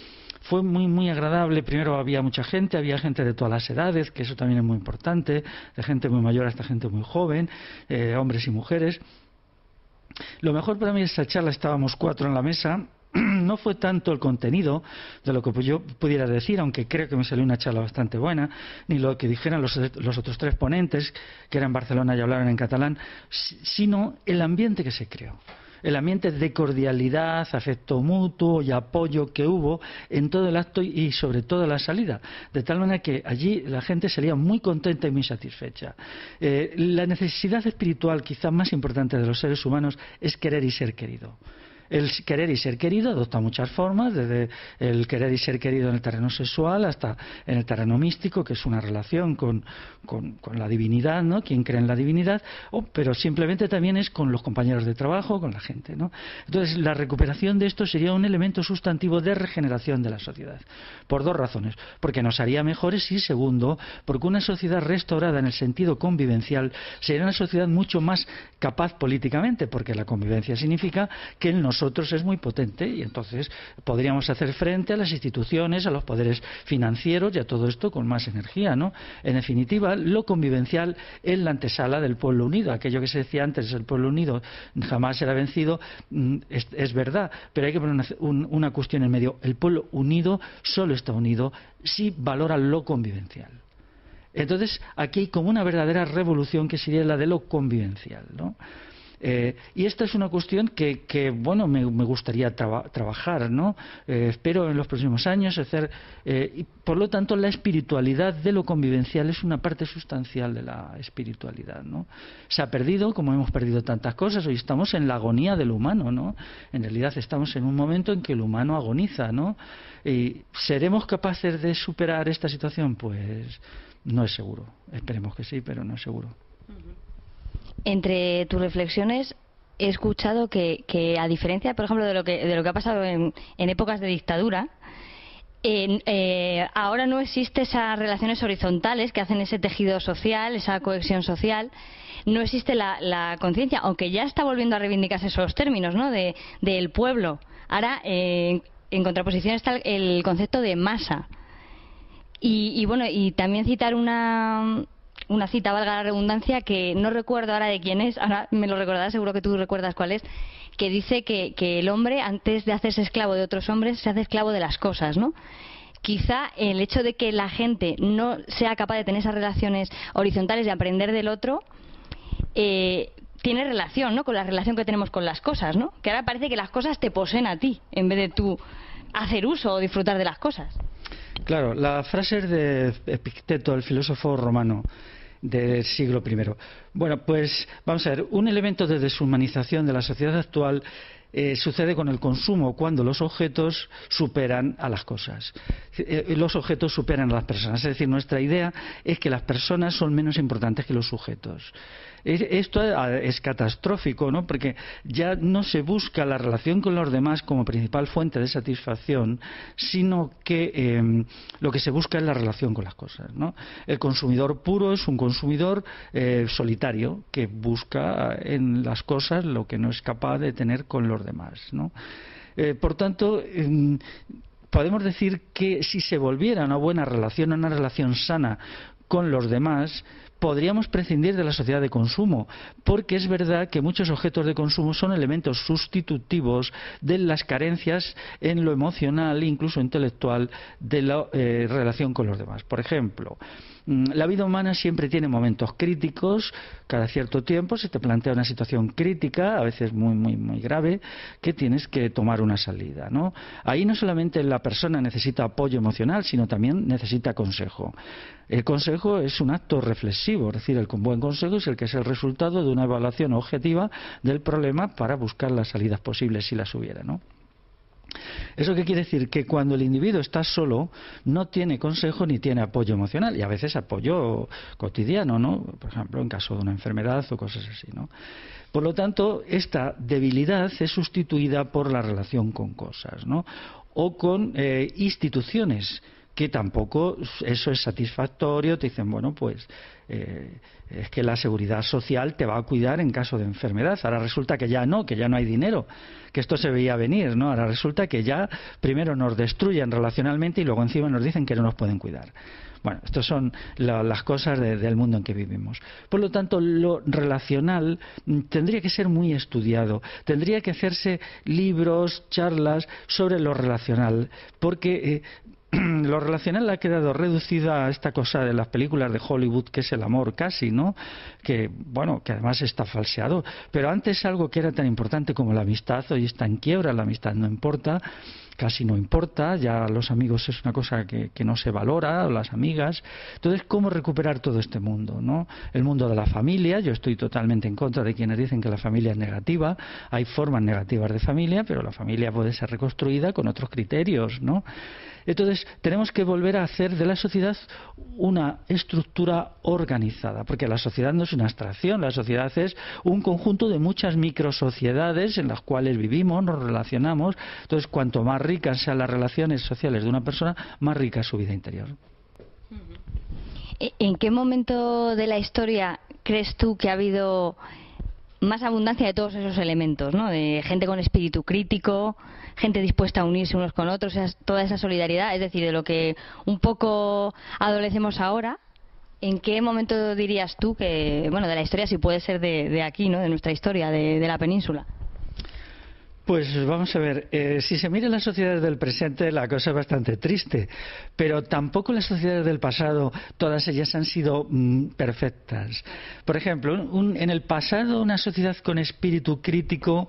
fue muy muy agradable. Primero había mucha gente, había gente de todas las edades, que eso también es muy importante, de gente muy mayor hasta gente muy joven, hombres y mujeres. Lo mejor para mí de esa charla, estábamos 4 en la mesa, no fue tanto el contenido de lo que yo pudiera decir, aunque creo que me salió una charla bastante buena, ni lo que dijeran los otros 3 ponentes, que eran en Barcelona y hablaron en catalán, sino el ambiente que se creó. El ambiente de cordialidad, afecto mutuo y apoyo que hubo en todo el acto y sobre todo la salida. De tal manera que allí la gente salía muy contenta y muy satisfecha. La necesidad espiritual quizá más importante de los seres humanos es querer y ser querido. El querer y ser querido adopta muchas formas, desde el querer y ser querido en el terreno sexual hasta en el terreno místico, que es una relación con la divinidad, ¿no? Quien cree en la divinidad, pero simplemente también es con los compañeros de trabajo, con la gente, ¿no? Entonces, la recuperación de esto sería un elemento sustantivo de regeneración de la sociedad, por 2 razones. Porque nos haría mejores y, segundo, porque una sociedad restaurada en el sentido convivencial sería una sociedad mucho más capaz políticamente, porque la convivencia significa que en nosotros es muy potente y entonces podríamos hacer frente a las instituciones, a los poderes financieros y a todo esto con más energía, ¿no? En definitiva, lo convivencial es la antesala del pueblo unido. Aquello que se decía antes, el pueblo unido jamás será vencido, es verdad, pero hay que poner una cuestión en medio. El pueblo unido solo está unido si valora lo convivencial. Entonces, aquí hay como una verdadera revolución que sería la de lo convivencial, ¿no? Y esta es una cuestión que bueno, me gustaría trabajar, ¿no? Espero en los próximos años hacer, y por lo tanto la espiritualidad de lo convivencial es una parte sustancial de la espiritualidad, ¿no? Se ha perdido, como hemos perdido tantas cosas. Hoy estamos en la agonía del humano, ¿no? En realidad estamos en un momento en que el humano agoniza, ¿no? ¿Y seremos capaces de superar esta situación? Pues no es seguro. Esperemos que sí, pero no es seguro. Entre tus reflexiones he escuchado que a diferencia, por ejemplo, de lo que ha pasado en épocas de dictadura, ahora no existe esas relaciones horizontales que hacen ese tejido social, esa cohesión social. No existe la conciencia, aunque ya está volviendo a reivindicarse esos términos, ¿no? del pueblo. Ahora, en contraposición está el concepto de masa. Y bueno, y también citar una cita, valga la redundancia, que no recuerdo ahora de quién es, ahora me lo recordarás, seguro que tú recuerdas cuál es, que dice que el hombre, antes de hacerse esclavo de otros hombres, se hace esclavo de las cosas, ¿no? quizá el hecho de que la gente no sea capaz de tener esas relaciones horizontales, de aprender del otro, tiene relación, ¿no?, con la relación que tenemos con las cosas, ¿no? Que ahora parece que las cosas te poseen a ti, en vez de tú hacer uso o disfrutar de las cosas. Claro, la frase es de Epicteto, el filósofo romano del siglo I. Bueno, pues vamos a ver, un elemento de deshumanización de la sociedad actual sucede con el consumo, cuando los objetos superan a las cosas. Los objetos superan a las personas. Es decir, nuestra idea es que las personas son menos importantes que los sujetos. Esto es catastrófico, ¿no? Porque ya no se busca la relación con los demás como principal fuente de satisfacción, sino que lo que se busca es la relación con las cosas, ¿no? El consumidor puro es un consumidor solitario, que busca en las cosas lo que no es capaz de tener con los demás, ¿no? Por tanto, podemos decir que si se volviera una buena relación, una relación sana con los demás, podríamos prescindir de la sociedad de consumo, porque es verdad que muchos objetos de consumo son elementos sustitutivos de las carencias en lo emocional e incluso intelectual de la relación con los demás. Por ejemplo, la vida humana siempre tiene momentos críticos. Cada cierto tiempo se te plantea una situación crítica, a veces muy grave, que tienes que tomar una salida, ¿no? Ahí no solamente la persona necesita apoyo emocional, sino también necesita consejo. El consejo es un acto reflexivo, es decir, el buen consejo es el que es el resultado de una evaluación objetiva del problema para buscar las salidas posibles, si las hubiera, ¿no? ¿Eso qué quiere decir? Que cuando el individuo está solo no tiene consejo ni tiene apoyo emocional, y a veces apoyo cotidiano, ¿no? Por ejemplo, en caso de una enfermedad o cosas así, ¿no? Por lo tanto, esta debilidad es sustituida por la relación con cosas, ¿no? O con instituciones, que tampoco eso es satisfactorio. Te dicen, bueno, pues es que la seguridad social te va a cuidar en caso de enfermedad. Ahora resulta que ya no hay dinero, que esto se veía venir, ¿no? Ahora resulta que ya primero nos destruyen relacionalmente y luego encima nos dicen que no nos pueden cuidar. Bueno, estas son las cosas del mundo en que vivimos. Por lo tanto, lo relacional tendría que ser muy estudiado. Tendría que hacerse libros, charlas sobre lo relacional, porque lo relacional ha quedado reducido a esta cosa de las películas de Hollywood, que es el amor casi, ¿no? Que, bueno, que además está falseado. Pero antes algo que era tan importante como la amistad, hoy está en quiebra, la amistad no importa, casi no importa, ya los amigos es una cosa que no se valora, o las amigas. Entonces, ¿cómo recuperar todo este mundo, ¿no? El mundo de la familia. Yo estoy totalmente en contra de quienes dicen que la familia es negativa. Hay formas negativas de familia, pero la familia puede ser reconstruida con otros criterios, ¿no? Entonces, tenemos que volver a hacer de la sociedad una estructura organizada, porque la sociedad no es una abstracción, la sociedad es un conjunto de muchas microsociedades en las cuales vivimos, nos relacionamos. Entonces, cuanto más ricas sean las relaciones sociales de una persona, más rica es su vida interior. ¿En qué momento de la historia crees tú que ha habido más abundancia de todos esos elementos, ¿no? De gente con espíritu crítico, gente dispuesta a unirse unos con otros, toda esa solidaridad, es decir, de lo que un poco adolecemos ahora? ¿En qué momento dirías tú que, bueno, de la historia, si puede ser de aquí, ¿no?, de nuestra historia, de la península? Pues vamos a ver, si se mira las sociedades del presente, la cosa es bastante triste, pero tampoco las sociedades del pasado, todas ellas han sido perfectas. Por ejemplo, en el pasado, una sociedad con espíritu crítico,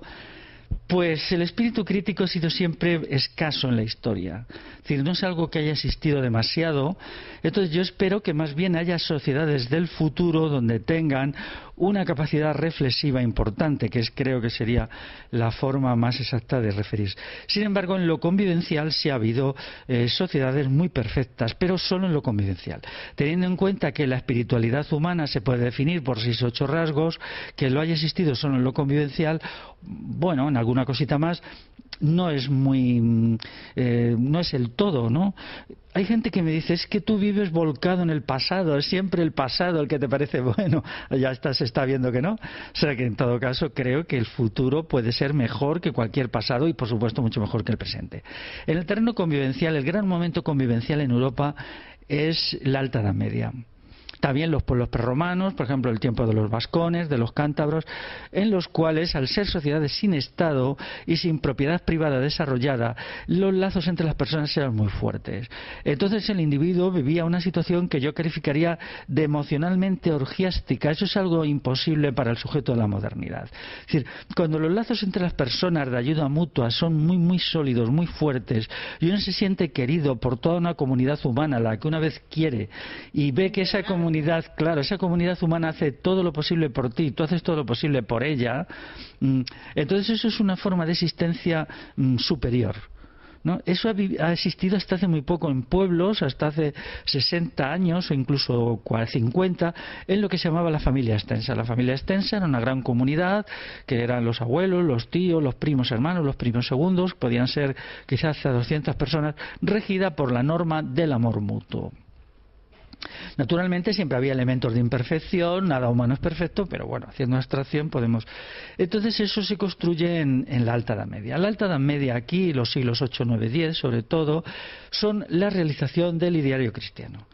pues el espíritu crítico ha sido siempre escaso en la historia. Es decir, no es algo que haya existido demasiado. Entonces yo espero que más bien haya sociedades del futuro donde tengan una capacidad reflexiva importante, que creo que sería la forma más exacta de referirse. Sin embargo, en lo convivencial sí ha habido sociedades muy perfectas, pero solo en lo convivencial. Teniendo en cuenta que la espiritualidad humana se puede definir por 6 o 8 rasgos, que lo haya existido solo en lo convivencial, bueno, en alguna cosita más, no es no es el todo, ¿no? Hay gente que me dice, es que tú vives volcado en el pasado, es siempre el pasado el que te parece bueno. Ya se está viendo que no. O sea que en todo caso creo que el futuro puede ser mejor que cualquier pasado y por supuesto mucho mejor que el presente. En el terreno convivencial, el gran momento convivencial en Europa es la Alta Edad Media. También los pueblos prerromanos, por ejemplo, el tiempo de los vascones, de los cántabros, en los cuales, al ser sociedades sin Estado y sin propiedad privada desarrollada, los lazos entre las personas eran muy fuertes. Entonces el individuo vivía una situación que yo calificaría de emocionalmente orgiástica. Eso es algo imposible para el sujeto de la modernidad. Es decir, cuando los lazos entre las personas de ayuda mutua son muy, muy sólidos, muy fuertes, y uno se siente querido por toda una comunidad humana, la que una vez quiere, y ve que esa comunidad, claro, esa comunidad humana hace todo lo posible por ti, tú haces todo lo posible por ella, entonces eso es una forma de existencia superior, ¿no? Eso ha existido hasta hace muy poco en pueblos, hasta hace 60 años o incluso 50, en lo que se llamaba la familia extensa. La familia extensa era una gran comunidad, que eran los abuelos, los tíos, los primos hermanos, los primos segundos, podían ser quizás hasta 200 personas, regida por la norma del amor mutuo. Naturalmente siempre había elementos de imperfección, nada humano es perfecto, pero bueno, haciendo abstracción podemos. Entonces eso se construye en la Alta Edad Media. La Alta Edad Media aquí, los siglos 8, 9, 10 sobre todo, son la realización del ideario cristiano.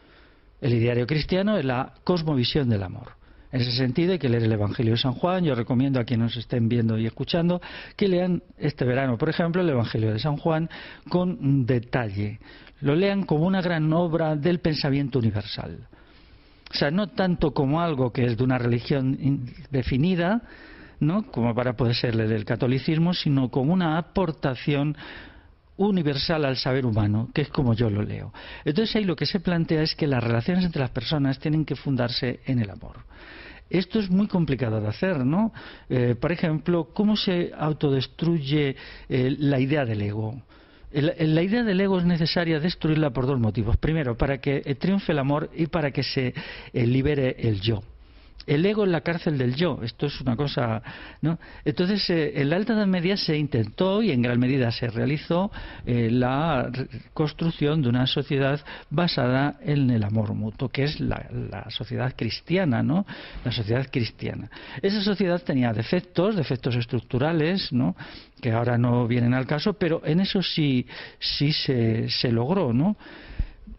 El ideario cristiano es la cosmovisión del amor. En ese sentido hay que leer el Evangelio de San Juan. Yo recomiendo a quienes nos estén viendo y escuchando que lean este verano, por ejemplo, el Evangelio de San Juan con detalle. Lo lean como una gran obra del pensamiento universal. O sea, no tanto como algo que es de una religión definida, ¿no?, como para poder ser del catolicismo, sino como una aportación universal al saber humano, que es como yo lo leo. Entonces ahí lo que se plantea es que las relaciones entre las personas tienen que fundarse en el amor. Esto es muy complicado de hacer, ¿no? Por ejemplo, ¿cómo se autodestruye la idea del ego? La idea del ego es necesaria destruirla por dos motivos. Primero, para que triunfe el amor y para que se libere el yo. El ego es la cárcel del yo. Esto es una cosa, ¿no? Entonces, en la Alta Edad Media se intentó y en gran medida se realizó la construcción de una sociedad basada en el amor mutuo, que es la sociedad cristiana, ¿no? La sociedad cristiana. Esa sociedad tenía defectos estructurales, ¿no?, que ahora no vienen al caso, pero en eso sí se logró, ¿no?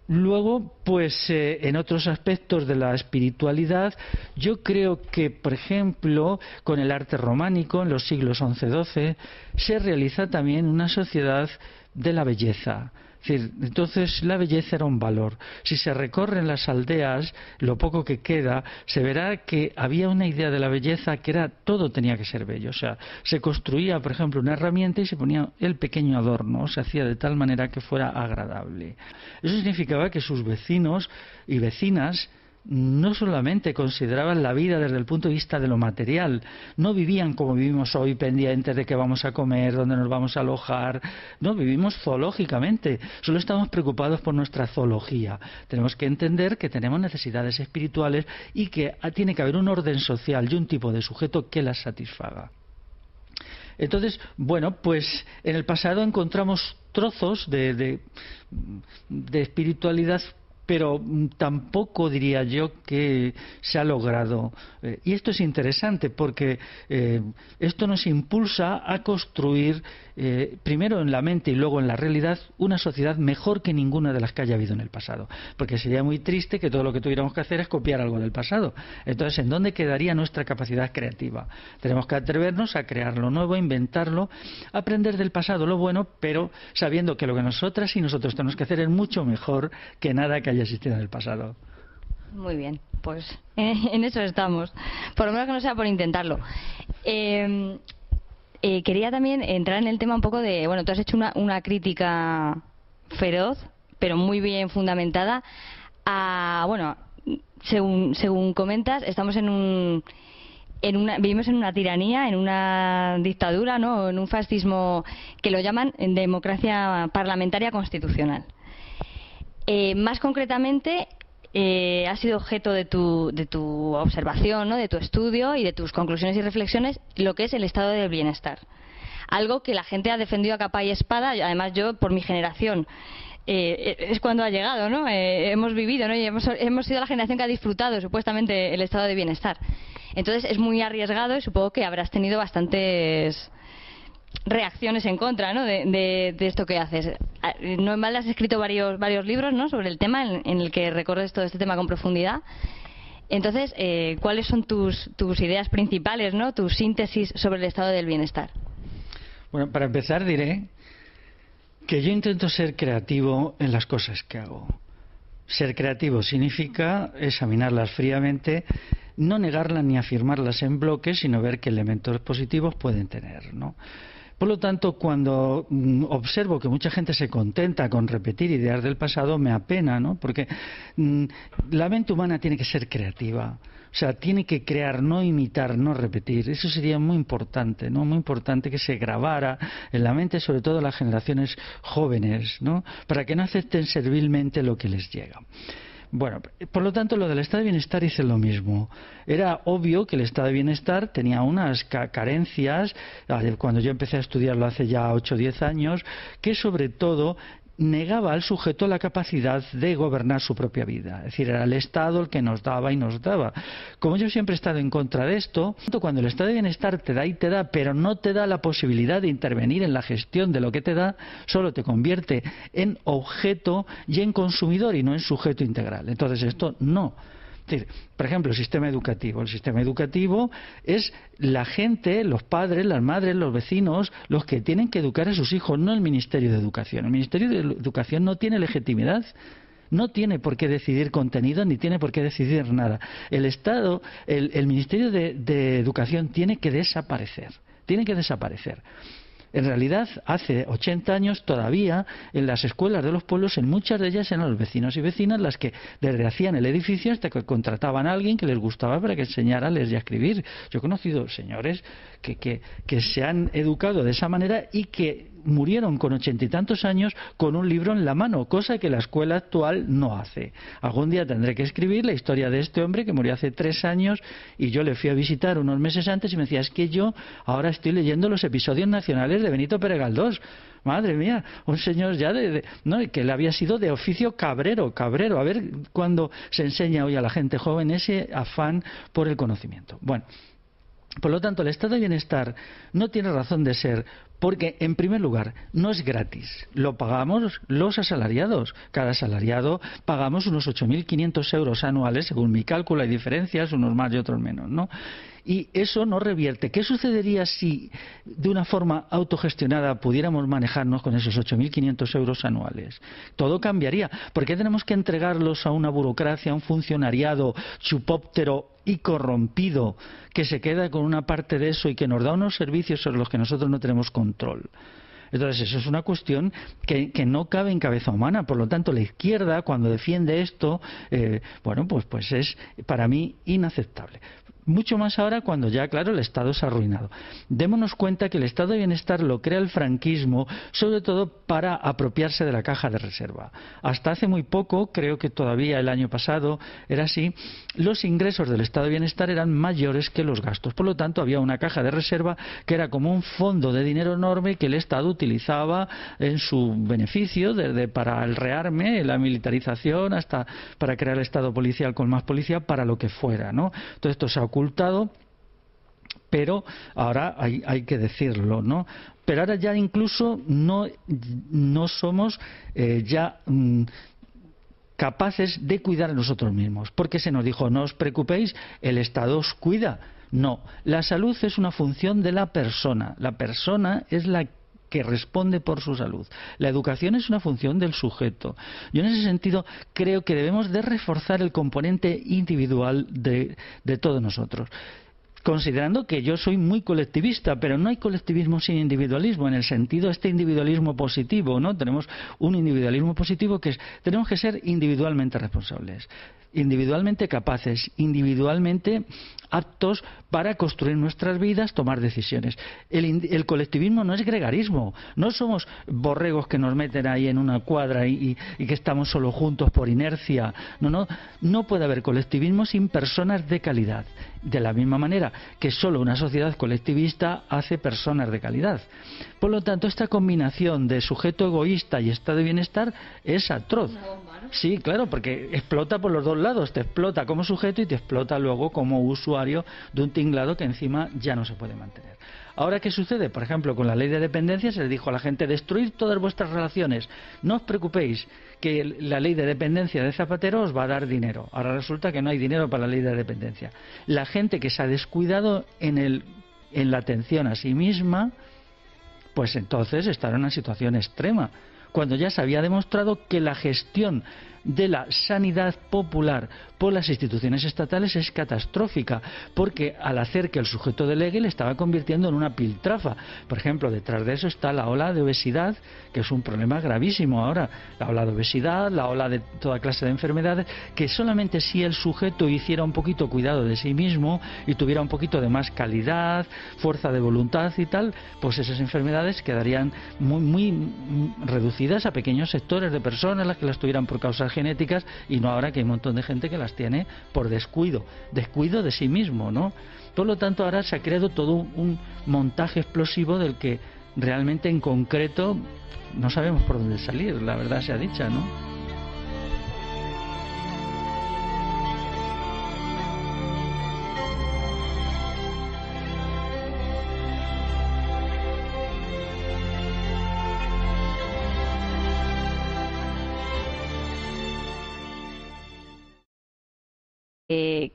Luego, pues en otros aspectos de la espiritualidad, yo creo que, por ejemplo, con el arte románico en los siglos XI-XII, se realiza también una sociedad de la belleza. Es decir, entonces la belleza era un valor. Si se recorren las aldeas, lo poco que queda, se verá que había una idea de la belleza que era todo tenía que ser bello. O sea, se construía, por ejemplo, una herramienta y se ponía el pequeño adorno, se hacía de tal manera que fuera agradable. Eso significaba que sus vecinos y vecinas no solamente consideraban la vida desde el punto de vista de lo material, no vivían como vivimos hoy, pendientes de qué vamos a comer, dónde nos vamos a alojar, no, vivimos zoológicamente, solo estamos preocupados por nuestra zoología. Tenemos que entender que tenemos necesidades espirituales y que tiene que haber un orden social y un tipo de sujeto que las satisfaga. Entonces, bueno, pues en el pasado encontramos trozos de espiritualidad, pero tampoco diría yo que se ha logrado. Y esto es interesante porque esto nos impulsa a construir, primero en la mente y luego en la realidad, una sociedad mejor que ninguna de las que haya habido en el pasado. Porque sería muy triste que todo lo que tuviéramos que hacer es copiar algo del pasado. Entonces, ¿en dónde quedaría nuestra capacidad creativa? Tenemos que atrevernos a crear lo nuevo, a inventarlo, aprender del pasado lo bueno, pero sabiendo que lo que nosotras y nosotros tenemos que hacer es mucho mejor que nada que haya existido en el pasado. Muy bien, pues en eso estamos. Por lo menos que no sea por intentarlo. Quería también entrar en el tema un poco de, bueno, tú has hecho una crítica feroz, pero muy bien fundamentada, a, bueno, según comentas, estamos vivimos en una tiranía, en una dictadura, ¿no?, en un fascismo que lo llaman democracia parlamentaria constitucional. Más concretamente, ha sido objeto de tu observación, ¿no?, de tu estudio y de tus conclusiones y reflexiones, lo que es el estado del bienestar. Algo que la gente ha defendido a capa y espada, además yo, por mi generación, es cuando ha llegado, ¿no? Hemos vivido, ¿no?, y hemos sido la generación que ha disfrutado supuestamente el estado de bienestar. Entonces es muy arriesgado y supongo que habrás tenido bastantes reacciones en contra, ¿no?, de esto que haces. No en balde has escrito varios libros, ¿no?, sobre el tema en el que recorres todo este tema con profundidad. Entonces, ¿cuáles son tus ideas principales, ¿no? Tu síntesis sobre el estado del bienestar? Bueno, para empezar diré que yo intento ser creativo en las cosas que hago. Ser creativo significa examinarlas fríamente, no negarlas ni afirmarlas en bloque, sino ver qué elementos positivos pueden tener, ¿no? Por lo tanto, cuando observo que mucha gente se contenta con repetir ideas del pasado, me apena, ¿no? Porque la mente humana tiene que ser creativa. O sea, tiene que crear, no imitar, no repetir. Eso sería muy importante, ¿no? Muy importante que se grabara en la mente, sobre todo las generaciones jóvenes, ¿no? Para que no acepten servilmente lo que les llega. Bueno, por lo tanto, lo del estado de bienestar hice lo mismo. Era obvio que el estado de bienestar tenía unas carencias, cuando yo empecé a estudiarlo hace ya 8 o 10 años, que sobre todo negaba al sujeto la capacidad de gobernar su propia vida. Es decir, era el Estado el que nos daba y nos daba. Como yo siempre he estado en contra de esto, cuando el estado de bienestar te da y te da, pero no te da la posibilidad de intervenir en la gestión de lo que te da, solo te convierte en objeto y en consumidor y no en sujeto integral. Entonces esto no. Es decir, por ejemplo, el sistema educativo. El sistema educativo es la gente, los padres, las madres, los vecinos, los que tienen que educar a sus hijos, no el Ministerio de Educación. El Ministerio de Educación no tiene legitimidad, no tiene por qué decidir contenido ni tiene por qué decidir nada. El Estado, el Ministerio de Educación tiene que desaparecer. Tiene que desaparecer. En realidad, hace 80 años todavía en las escuelas de los pueblos, en muchas de ellas eran los vecinos y vecinas las que desde hacían el edificio hasta que contrataban a alguien que les gustaba para que enseñara a leer y a escribir. Yo he conocido señores que se han educado de esa manera y que murieron con 80 y tantos años con un libro en la mano, cosa que la escuela actual no hace. Algún día tendré que escribir la historia de este hombre que murió hace 3 años y yo le fui a visitar unos meses antes y me decía, es que yo ahora estoy leyendo los episodios nacionales de Benito Pérez Galdós. Madre mía, un señor ya no, que le había sido de oficio cabrero. A ver cuándo se enseña hoy a la gente joven ese afán por el conocimiento. Bueno, por lo tanto, el estado de bienestar no tiene razón de ser porque, en primer lugar, no es gratis. Lo pagamos los asalariados. Cada asalariado pagamos unos 8.500 euros anuales, según mi cálculo. Hay diferencias, unos más y otros menos, ¿no? Y eso no revierte. ¿Qué sucedería si de una forma autogestionada pudiéramos manejarnos con esos 8.500 euros anuales? Todo cambiaría. ¿Por qué tenemos que entregarlos a una burocracia, a un funcionariado chupóptero y corrompido que se queda con una parte de eso y que nos da unos servicios sobre los que nosotros no tenemos control? Entonces eso es una cuestión que no cabe en cabeza humana. Por lo tanto, la izquierda, cuando defiende esto, pues es para mí inaceptable. Mucho más ahora cuando ya, claro, el Estado se ha arruinado. Démonos cuenta que el estado de bienestar lo crea el franquismo, sobre todo para apropiarse de la caja de reserva. Hasta hace muy poco, creo que todavía el año pasado era así, los ingresos del estado de bienestar eran mayores que los gastos. Por lo tanto, había una caja de reserva que era como un fondo de dinero enorme que el Estado utilizaba en su beneficio, desde para el rearme, la militarización, hasta para crear el Estado policial con más policía, para lo que fuera, ¿no? Todo esto se ha ocultado, pero ahora hay que decirlo, ¿no? Pero ahora ya incluso no somos capaces de cuidar a nosotros mismos, porque se nos dijo, no os preocupéis, el Estado os cuida. No, la salud es una función de la persona es la que responde por su salud. La educación es una función del sujeto. Yo en ese sentido creo que debemos de reforzar el componente individual de todos nosotros. Considerando que yo soy muy colectivista, pero no hay colectivismo sin individualismo, en el sentido este individualismo positivo, ¿no? Tenemos un individualismo positivo que es, tenemos que ser individualmente responsables, individualmente capaces, individualmente aptos para construir nuestras vidas, tomar decisiones. El colectivismo no es gregarismo, no somos borregos que nos meten ahí en una cuadra y que estamos solo juntos por inercia. No puede haber colectivismo sin personas de calidad. De la misma manera que solo una sociedad colectivista hace personas de calidad. Por lo tanto, esta combinación de sujeto egoísta y estado de bienestar es atroz. Una bomba, ¿no? Sí, claro, porque explota por los dos lados. Te explota como sujeto y te explota luego como usuario de un tinglado que encima ya no se puede mantener. Ahora, ¿qué sucede? Por ejemplo, con la ley de dependencia se le dijo a la gente: destruir todas vuestras relaciones, no os preocupéis, que la ley de dependencia de Zapatero os va a dar dinero. Ahora resulta que no hay dinero para la ley de dependencia. La gente que se ha descuidado en la atención a sí misma, pues entonces está en una situación extrema, cuando ya se había demostrado que la gestión de la sanidad popular por las instituciones estatales es catastrófica, porque al hacer que el sujeto delegue le estaba convirtiendo en una piltrafa. Por ejemplo, detrás de eso está la ola de obesidad, que es un problema gravísimo ahora. La ola de obesidad, la ola de toda clase de enfermedades, que solamente si el sujeto hiciera un poquito cuidado de sí mismo y tuviera un poquito de más calidad, fuerza de voluntad y tal, pues esas enfermedades quedarían muy reducidas a pequeños sectores de personas, las que las tuvieran por causas genéticas, y no ahora que hay un montón de gente que las tiene por descuido de sí mismo, ¿no? Por lo tanto, ahora se ha creado todo un montaje explosivo del que realmente en concreto no sabemos por dónde salir, la verdad sea dicha, ¿no?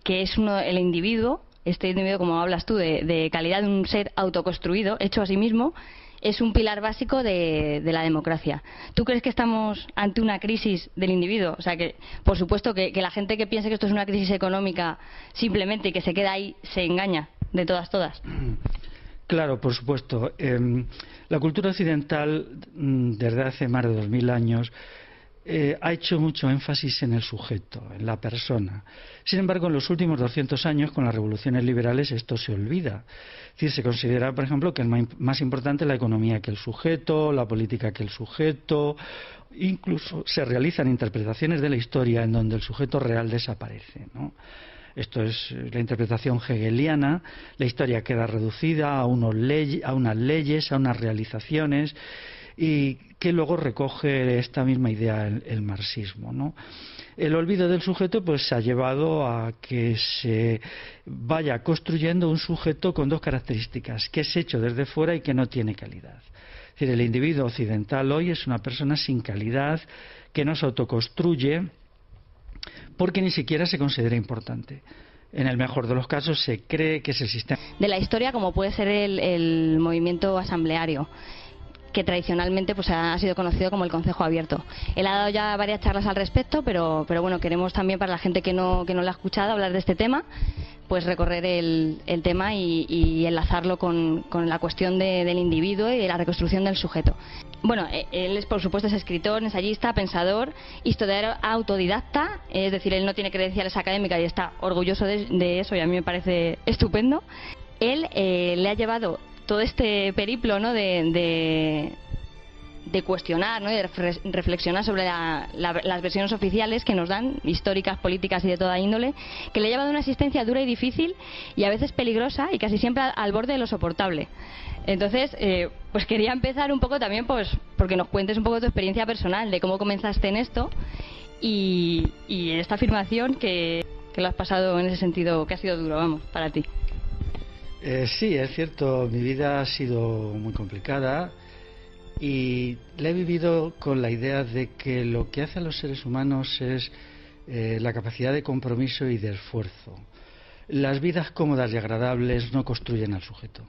Que es el individuo, este individuo, como hablas tú, de calidad, de un ser autoconstruido, hecho a sí mismo, es un pilar básico de la democracia. ¿Tú crees que estamos ante una crisis del individuo? O sea, que por supuesto que la gente que piense que esto es una crisis económica simplemente y que se queda ahí, se engaña de todas. Claro, por supuesto. La cultura occidental, desde hace más de 2000 años, ha hecho mucho énfasis en el sujeto, en la persona. Sin embargo, en los últimos 200 años, con las revoluciones liberales, esto se olvida. Es decir, se considera, por ejemplo, que es más importante la economía que el sujeto, la política que el sujeto. Incluso se realizan interpretaciones de la historia en donde el sujeto real desaparece, ¿no? Esto es la interpretación hegeliana. La historia queda reducida a unas leyes, a unas realizaciones, y que luego recoge esta misma idea el marxismo, ¿no? El olvido del sujeto pues ha llevado a que se vaya construyendo un sujeto con dos características: que es hecho desde fuera y que no tiene calidad. Es decir, el individuo occidental hoy es una persona sin calidad, que no se autoconstruye porque ni siquiera se considera importante. En el mejor de los casos se cree que es el sistema de la historia, como puede ser el movimiento asambleario, que tradicionalmente pues ha sido conocido como el Concejo Abierto. Él ha dado ya varias charlas al respecto, pero bueno, queremos también, para la gente que no lo ha escuchado, hablar de este tema, pues recorrer el tema y enlazarlo con la cuestión del individuo y de la reconstrucción del sujeto. Bueno, él es, por supuesto, es escritor, ensayista, pensador, historiador autodidacta, es decir, él no tiene credenciales académicas y está orgulloso de eso, y a mí me parece estupendo. Él le ha llevado todo este periplo, ¿no?, de cuestionar, ¿no?, y de reflexionar sobre las versiones oficiales que nos dan, históricas, políticas y de toda índole, que le ha llevado una existencia dura y difícil y a veces peligrosa y casi siempre al borde de lo soportable. Entonces, pues quería empezar un poco también, pues, porque nos cuentes un poco tu experiencia personal, de cómo comenzaste en esto y esta afirmación que lo has pasado en ese sentido, que ha sido duro, vamos, para ti. Sí, es cierto, mi vida ha sido muy complicada y la he vivido con la idea de que lo que hace a los seres humanos es la capacidad de compromiso y de esfuerzo. Las vidas cómodas y agradables no construyen al sujeto.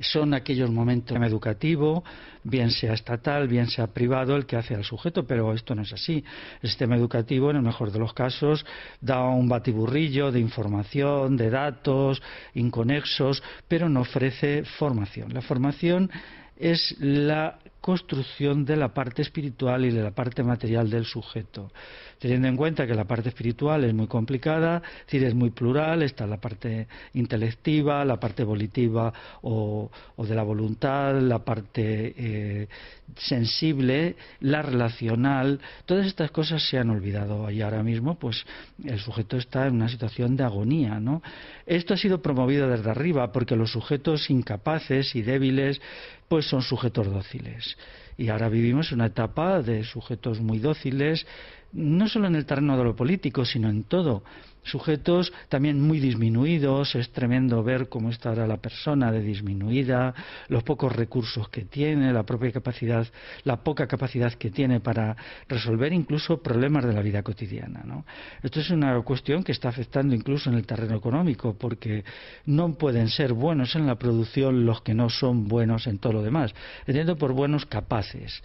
Son aquellos momentos educativo, bien sea estatal, bien sea privado, el que hace al sujeto, pero esto no es así. El sistema educativo, en el mejor de los casos, da un batiburrillo de información, de datos inconexos, pero no ofrece formación. La formación es la construcción de la parte espiritual y de la parte material del sujeto, teniendo en cuenta que la parte espiritual es muy complicada, es decir, es muy plural. Está la parte intelectiva, la parte volitiva o de la voluntad, la parte sensible, la relacional. Todas estas cosas se han olvidado y ahora mismo pues el sujeto está en una situación de agonía, ¿no? Esto ha sido promovido desde arriba porque los sujetos incapaces y débiles pues son sujetos dóciles. Y ahora vivimos una etapa de sujetos muy dóciles, no solo en el terreno de lo político, sino en todo. sujetos también muy disminuidos. Es tremendo ver cómo está ahora la persona de disminuida, los pocos recursos que tiene, la poca capacidad que tiene para resolver incluso problemas de la vida cotidiana, ¿no? Esto es una cuestión que está afectando incluso en el terreno económico, porque no pueden ser buenos en la producción los que no son buenos en todo lo demás, entiendo por buenos capaces,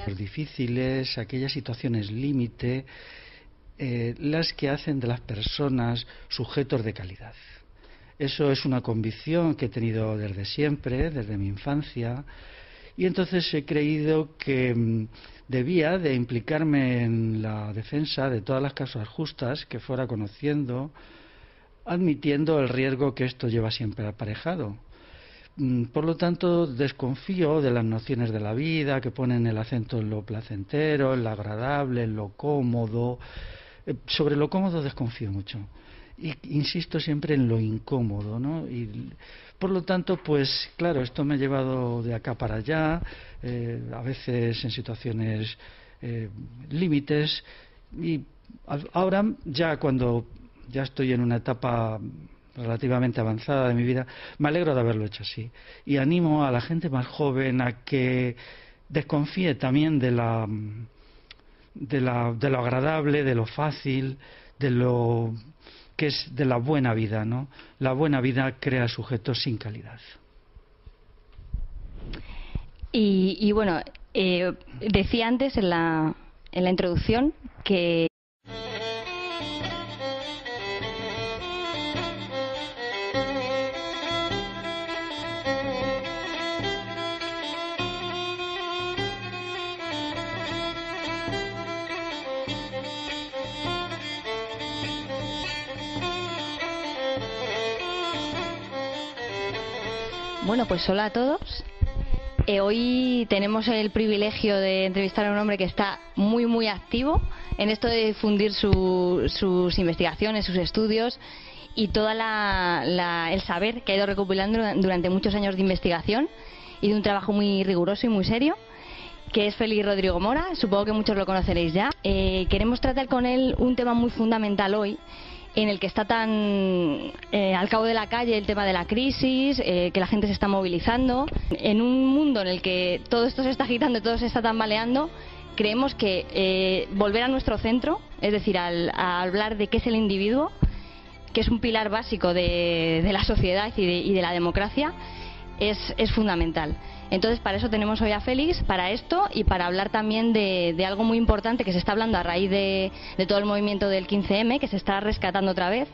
los difíciles, aquellas situaciones límite, las que hacen de las personas sujetos de calidad. Eso es una convicción que he tenido desde siempre, desde mi infancia, y entonces he creído que debía de implicarme en la defensa de todas las causas justas que fuera conociendo, admitiendo el riesgo que esto lleva siempre aparejado. Por lo tanto, desconfío de las nociones de la vida que ponen el acento en lo placentero, en lo agradable, en lo cómodo. Sobre lo cómodo desconfío mucho y insisto siempre en lo incómodo, ¿no? Y por lo tanto, pues claro, esto me ha llevado de acá para allá, a veces en situaciones límites, y ahora ya cuando ya estoy en una etapa relativamente avanzada de mi vida, me alegro de haberlo hecho así y animo a la gente más joven a que desconfíe también de lo agradable, de lo fácil, de lo que es de la buena vida, ¿no? La buena vida crea sujetos sin calidad. Y bueno, decía antes en la introducción que bueno, pues hola a todos. Hoy tenemos el privilegio de entrevistar a un hombre que está muy muy activo en esto de difundir sus investigaciones, sus estudios y todo el saber que ha ido recopilando durante muchos años de investigación y de un trabajo muy riguroso y muy serio, que es Félix Rodrigo Mora. Supongo que muchos lo conoceréis ya. Queremos tratar con él un tema muy fundamental hoy, en el que está tan al cabo de la calle el tema de la crisis, que la gente se está movilizando. En un mundo en el que todo esto se está agitando y todo se está tambaleando, creemos que volver a nuestro centro, es decir, a hablar de qué es el individuo, que es un pilar básico de la sociedad y de la democracia, es fundamental. Entonces, para eso tenemos hoy a Félix, para esto y para hablar también de algo muy importante que se está hablando a raíz de todo el movimiento del 15M, que se está rescatando otra vez.